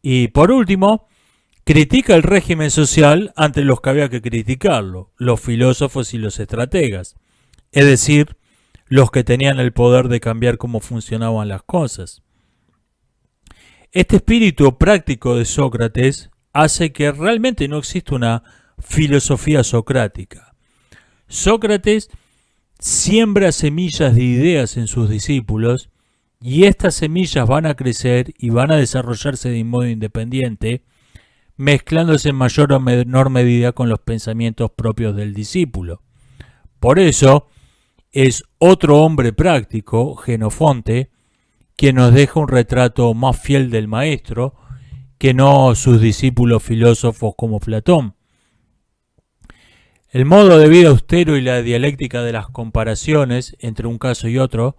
Y por último, critica el régimen social ante los que había que criticarlo, los filósofos y los estrategas, es decir, los que tenían el poder de cambiar cómo funcionaban las cosas. Este espíritu práctico de Sócrates hace que realmente no exista una filosofía socrática. Sócrates siembra semillas de ideas en sus discípulos y estas semillas van a crecer y van a desarrollarse de modo independiente, mezclándose en mayor o menor medida con los pensamientos propios del discípulo. Por eso es otro hombre práctico, Jenofonte, quien nos deja un retrato más fiel del maestro que no sus discípulos filósofos como Platón. El modo de vida austero y la dialéctica de las comparaciones entre un caso y otro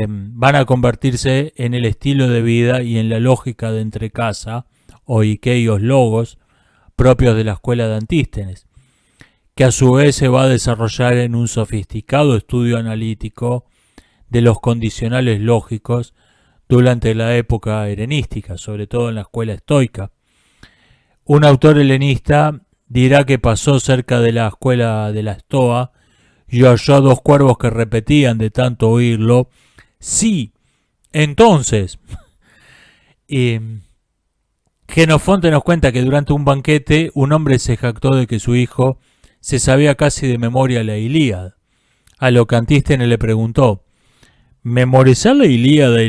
van a convertirse en el estilo de vida y en la lógica de entrecasa o ikeios logos propios de la escuela de Antístenes, que a su vez se va a desarrollar en un sofisticado estudio analítico de los condicionales lógicos durante la época helenística, sobre todo en la escuela estoica. Un autor helenista dirá que pasó cerca de la escuela de la Estoa y oyó dos cuervos que repetían de tanto oírlo: sí, entonces. Y Jenofonte nos cuenta que durante un banquete un hombre se jactó de que su hijo se sabía casi de memoria la Ilíada, a lo que Antístenes le preguntó: ¿memorizar la Ilíada y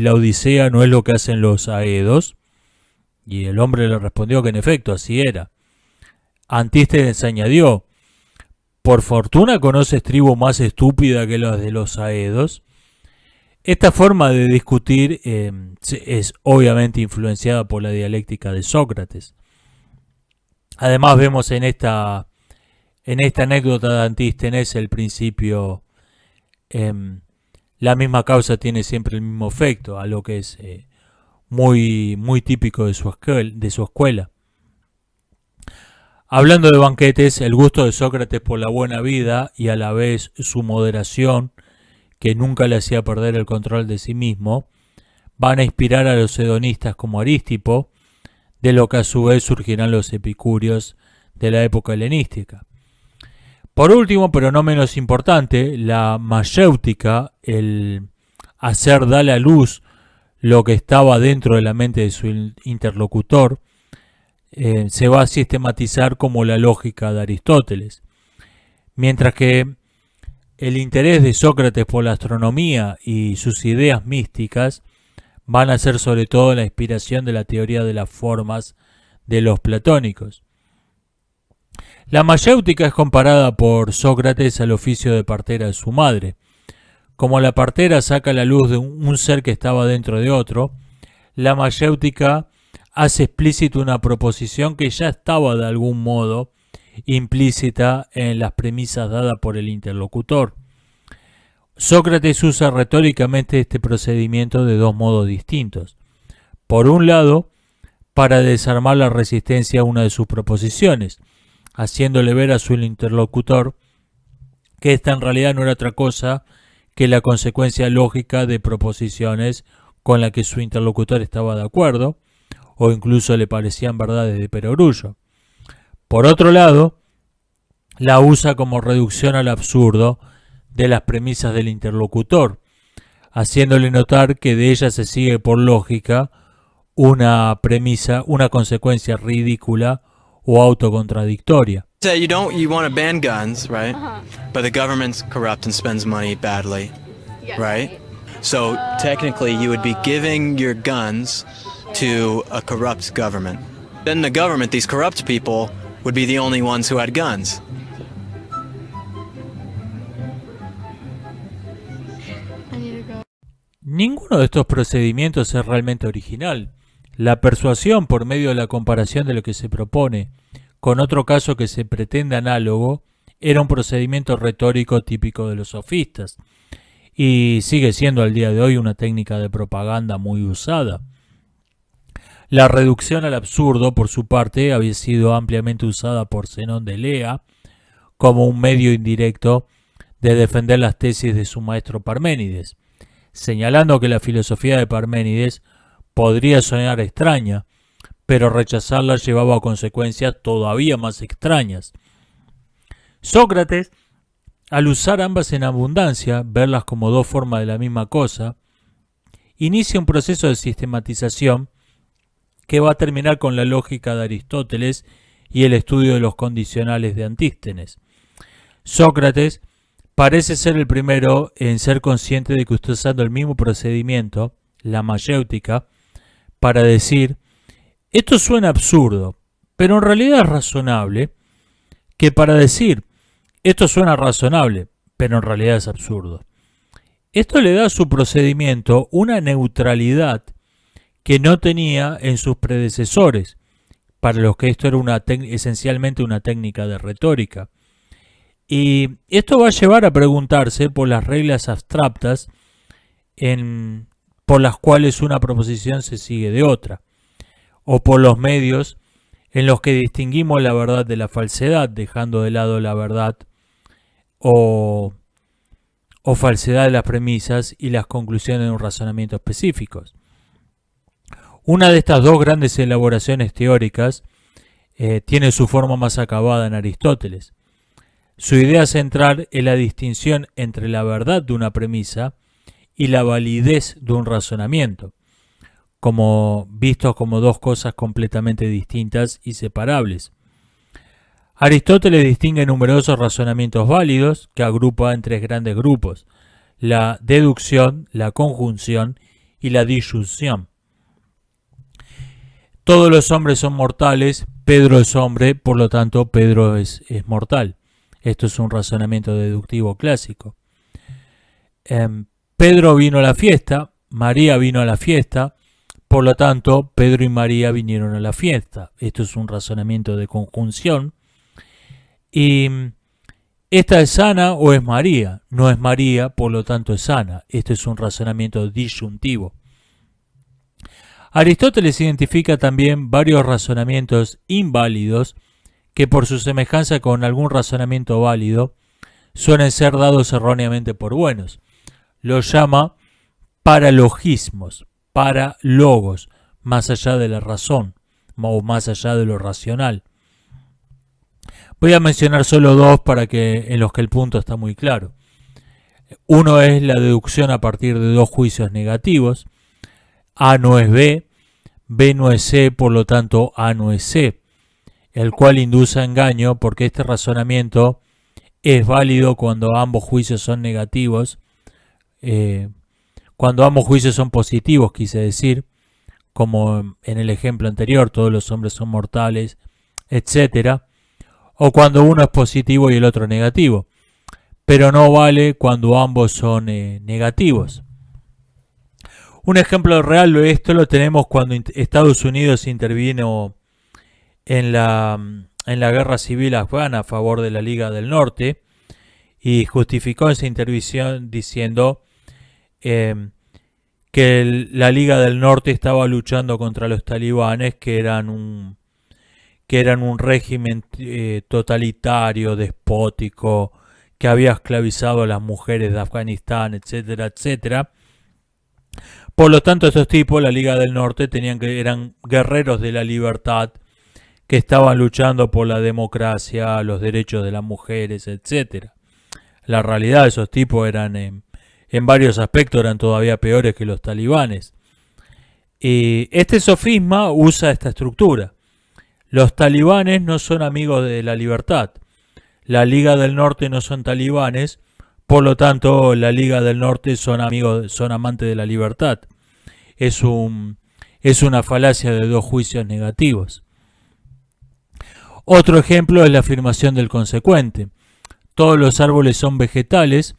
la Odisea no es lo que hacen los aedos? Y el hombre le respondió que en efecto así era. Antístenes añadió: por fortuna conoces tribu más estúpida que la de los aedos. Esta forma de discutir es obviamente influenciada por la dialéctica de Sócrates. Además vemos en esta anécdota de Antístenes el principio, la misma causa tiene siempre el mismo efecto, a lo que es muy, muy típico de su escuela. Hablando de banquetes, el gusto de Sócrates por la buena vida y a la vez su moderación, que nunca le hacía perder el control de sí mismo, van a inspirar a los hedonistas como Aristipo, de lo que a su vez surgirán los epicúreos de la época helenística. Por último, pero no menos importante, la mayéutica, el hacer dar a luz lo que estaba dentro de la mente de su interlocutor, se va a sistematizar como la lógica de Aristóteles. Mientras que el interés de Sócrates por la astronomía y sus ideas místicas van a ser sobre todo la inspiración de la teoría de las formas de los platónicos. La mayéutica es comparada por Sócrates al oficio de partera de su madre. Como la partera saca la luz de un ser que estaba dentro de otro, la mayéutica hace explícito una proposición que ya estaba de algún modo implícita en las premisas dadas por el interlocutor. Sócrates usa retóricamente este procedimiento de dos modos distintos. Por un lado, para desarmar la resistencia a una de sus proposiciones, haciéndole ver a su interlocutor que esta en realidad no era otra cosa que la consecuencia lógica de proposiciones con las que su interlocutor estaba de acuerdo, o incluso le parecían verdades de perogrullo. Por otro lado, la usa como reducción al absurdo, de las premisas del interlocutor, haciéndole notar que de ella se sigue por lógica una premisa, una consecuencia ridícula o autocontradictoria. So you want to ban guns, right? But the government's corrupt and spends money badly, right? So technically you would be giving your guns to a corrupt government. Then the government, these corrupt people, would be the only ones who had guns. Ninguno de estos procedimientos es realmente original. La persuasión por medio de la comparación de lo que se propone con otro caso que se pretende análogo era un procedimiento retórico típico de los sofistas y sigue siendo al día de hoy una técnica de propaganda muy usada. La reducción al absurdo, por su parte, había sido ampliamente usada por Zenón de Elea como un medio indirecto de defender las tesis de su maestro Parménides, señalando que la filosofía de Parménides podría sonar extraña, pero rechazarla llevaba a consecuencias todavía más extrañas. Sócrates, al usar ambas en abundancia, verlas como dos formas de la misma cosa, inicia un proceso de sistematización que va a terminar con la lógica de Aristóteles y el estudio de los condicionales de Antístenes. Sócrates parece ser el primero en ser consciente de que está usando el mismo procedimiento, la mayéutica, para decir, esto suena absurdo, pero en realidad es razonable, que para decir, esto suena razonable, pero en realidad es absurdo. Esto le da a su procedimiento una neutralidad que no tenía en sus predecesores, para los que esto era esencialmente una técnica de retórica. Y esto va a llevar a preguntarse por las reglas abstractas por las cuales una proposición se sigue de otra, o por los medios en los que distinguimos la verdad de la falsedad, dejando de lado la verdad o falsedad de las premisas y las conclusiones de un razonamiento específicos. Una de estas dos grandes elaboraciones teóricas tiene su forma más acabada en Aristóteles. Su idea central es la distinción entre la verdad de una premisa y la validez de un razonamiento, vistos como dos cosas completamente distintas y separables. Aristóteles distingue numerosos razonamientos válidos que agrupa en tres grandes grupos: la deducción, la conjunción y la disyunción. Todos los hombres son mortales, Pedro es hombre, por lo tanto Pedro es mortal. Esto es un razonamiento deductivo clásico. Pedro vino a la fiesta, María vino a la fiesta, por lo tanto Pedro y María vinieron a la fiesta. Esto es un razonamiento de conjunción. Y ¿esta es Ana o es María? No es María, por lo tanto es Ana. Esto es un razonamiento disyuntivo. Aristóteles identifica también varios razonamientos inválidos que por su semejanza con algún razonamiento válido suelen ser dados erróneamente por buenos. Los llama paralogismos, paralogos, más allá de la razón o más allá de lo racional. Voy a mencionar solo dos en los que el punto está muy claro. Uno es la deducción a partir de dos juicios negativos. A no es B, B no es C, por lo tanto A no es C, el cual induce a engaño porque este razonamiento es válido cuando ambos juicios son negativos, cuando ambos juicios son positivos, quise decir, como en el ejemplo anterior, todos los hombres son mortales, etc., o cuando uno es positivo y el otro negativo, pero no vale cuando ambos son negativos. Un ejemplo real de esto lo tenemos cuando Estados Unidos intervino en la guerra civil afgana a favor de la Liga del Norte y justificó esa intervención diciendo que la Liga del Norte estaba luchando contra los talibanes, que eran un régimen totalitario, despótico, que había esclavizado a las mujeres de Afganistán, etcétera, etcétera. Por lo tanto, estos tipos, la Liga del Norte, eran guerreros de la libertad que estaban luchando por la democracia, los derechos de las mujeres, etc. La realidad, esos tipos eran, en varios aspectos, eran todavía peores que los talibanes. Y este sofisma usa esta estructura. Los talibanes no son amigos de la libertad. La Liga del Norte no son talibanes, por lo tanto la Liga del Norte son amantes de la libertad. Es una falacia de dos juicios negativos. Otro ejemplo es la afirmación del consecuente. Todos los árboles son vegetales,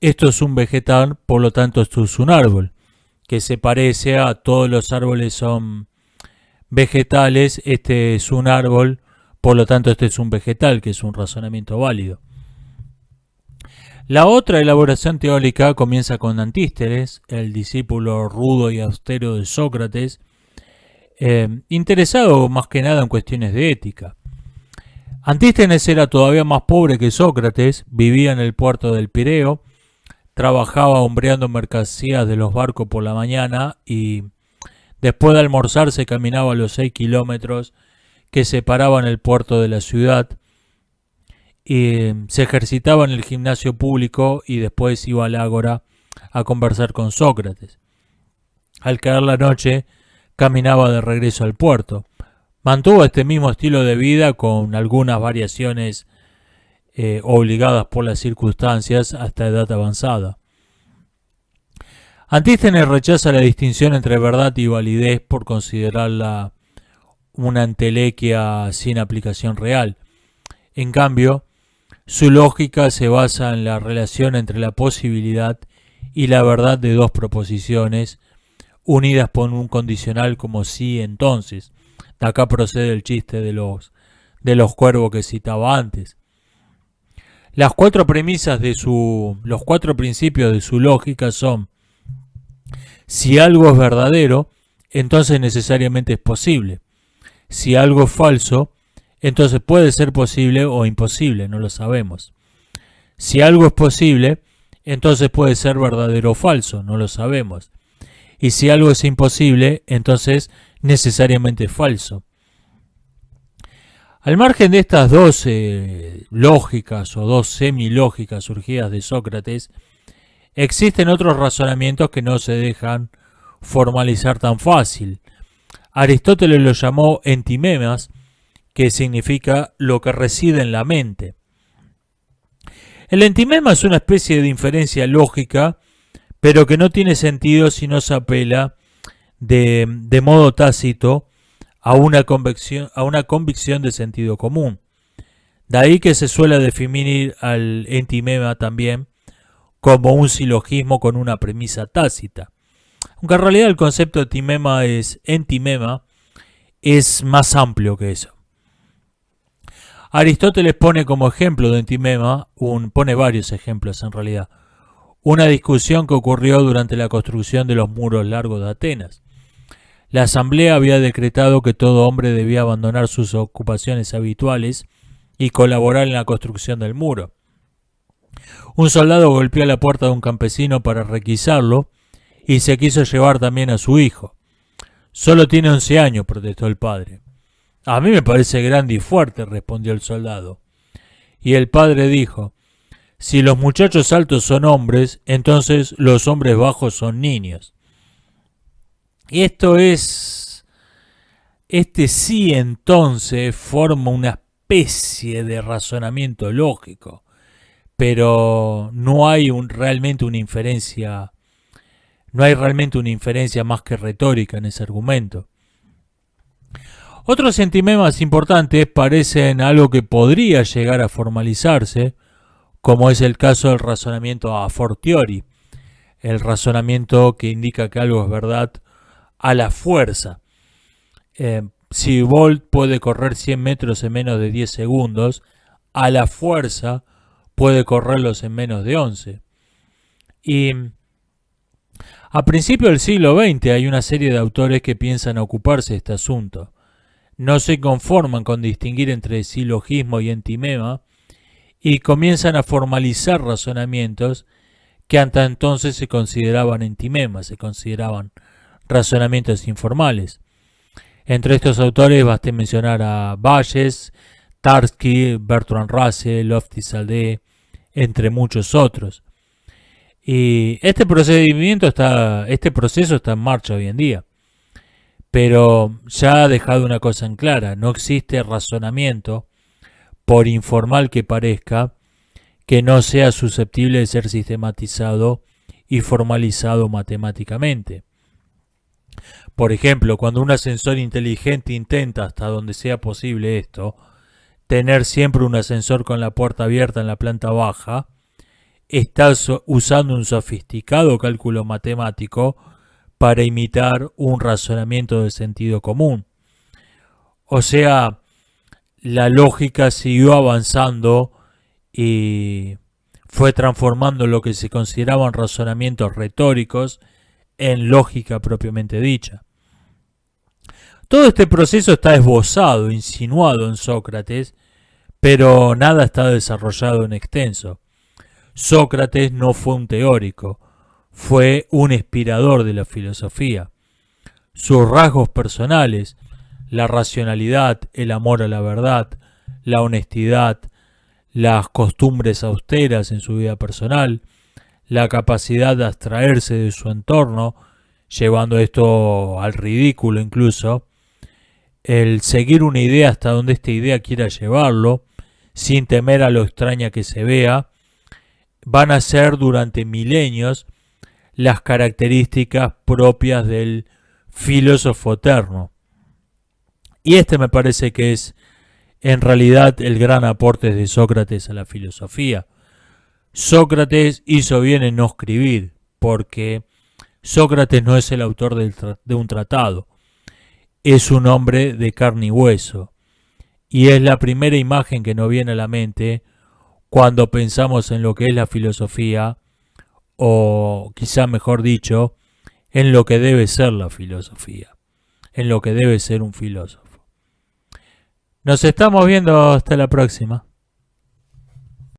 esto es un vegetal, por lo tanto esto es un árbol, que se parece a todos los árboles son vegetales, este es un árbol, por lo tanto este es un vegetal, que es un razonamiento válido. La otra elaboración teórica comienza con Antístenes, el discípulo rudo y austero de Sócrates, interesado más que nada en cuestiones de ética. Antístenes era todavía más pobre que Sócrates, vivía en el puerto del Pireo, trabajaba hombreando mercancías de los barcos por la mañana y después de almorzar se caminaba los 6 kilómetros que separaban el puerto de la ciudad y se ejercitaba en el gimnasio público y después iba al ágora a conversar con Sócrates. Al caer la noche caminaba de regreso al puerto. Mantuvo este mismo estilo de vida con algunas variaciones obligadas por las circunstancias hasta edad avanzada. Antístenes rechaza la distinción entre verdad y validez por considerarla una entelequia sin aplicación real. En cambio, su lógica se basa en la relación entre la posibilidad y la verdad de dos proposiciones unidas por un condicional como sí entonces. De acá procede el chiste de los cuervos que citaba antes. Los cuatro principios de su lógica son: si algo es verdadero, entonces necesariamente es posible. Si algo es falso, entonces puede ser posible o imposible, no lo sabemos. Si algo es posible, entonces puede ser verdadero o falso, no lo sabemos. Y si algo es imposible, entonces necesariamente falso. Al margen de estas dos lógicas o dos semilógicas surgidas de Sócrates, existen otros razonamientos que no se dejan formalizar tan fácil. Aristóteles lo llamó entimemas, que significa lo que reside en la mente. El entimema es una especie de inferencia lógica, pero que no tiene sentido si no se apela de modo tácito a una convicción de sentido común. De ahí que se suele definir al entimema también como un silogismo con una premisa tácita. Aunque en realidad el concepto de entimema es más amplio que eso. Aristóteles pone como ejemplo de entimema, pone varios ejemplos en realidad, una discusión que ocurrió durante la construcción de los muros largos de Atenas. La asamblea había decretado que todo hombre debía abandonar sus ocupaciones habituales y colaborar en la construcción del muro. Un soldado golpeó la puerta de un campesino para requisarlo y se quiso llevar también a su hijo. Solo tiene 11 años, protestó el padre. A mí me parece grande y fuerte, respondió el soldado. Y el padre dijo: si los muchachos altos son hombres, entonces los hombres bajos son niños. Y este sí entonces forma una especie de razonamiento lógico, pero no hay realmente una inferencia más que retórica en ese argumento. Otros entimemas importantes parecen algo que podría llegar a formalizarse, como es el caso del razonamiento a fortiori, el razonamiento que indica que algo es verdad a la fuerza. Si Bolt puede correr 100 metros en menos de 10 segundos, a la fuerza puede correrlos en menos de 11. Y a principios del siglo XX hay una serie de autores que piensan ocuparse de este asunto. No se conforman con distinguir entre silogismo y entimema y comienzan a formalizar razonamientos que hasta entonces se consideraban entimemas, se consideraban razonamientos informales. Entre estos autores basta mencionar a Bayes, Tarski, Bertrand Russell, Lofty Saldé, entre muchos otros. Y este proceso está en marcha hoy en día. Pero ya ha dejado una cosa en clara: no existe razonamiento, por informal que parezca, que no sea susceptible de ser sistematizado y formalizado matemáticamente. Por ejemplo, cuando un ascensor inteligente intenta, hasta donde sea posible esto, tener siempre un ascensor con la puerta abierta en la planta baja, está usando un sofisticado cálculo matemático para imitar un razonamiento de sentido común. O sea, la lógica siguió avanzando y fue transformando lo que se consideraban razonamientos retóricos en lógica propiamente dicha. Todo este proceso está esbozado, insinuado en Sócrates, pero nada está desarrollado en extenso. Sócrates no fue un teórico, fue un inspirador de la filosofía. Sus rasgos personales, la racionalidad, el amor a la verdad, la honestidad, las costumbres austeras en su vida personal, la capacidad de abstraerse de su entorno, llevando esto al ridículo incluso, el seguir una idea hasta donde esta idea quiera llevarlo, sin temer a lo extraña que se vea, van a ser durante milenios las características propias del filósofo eterno. Y este me parece que es en realidad el gran aporte de Sócrates a la filosofía. Sócrates hizo bien en no escribir, porque Sócrates no es el autor de un tratado, es un hombre de carne y hueso, y es la primera imagen que nos viene a la mente cuando pensamos en lo que es la filosofía, o quizá mejor dicho, en lo que debe ser la filosofía, en lo que debe ser un filósofo. Nos estamos viendo, hasta la próxima.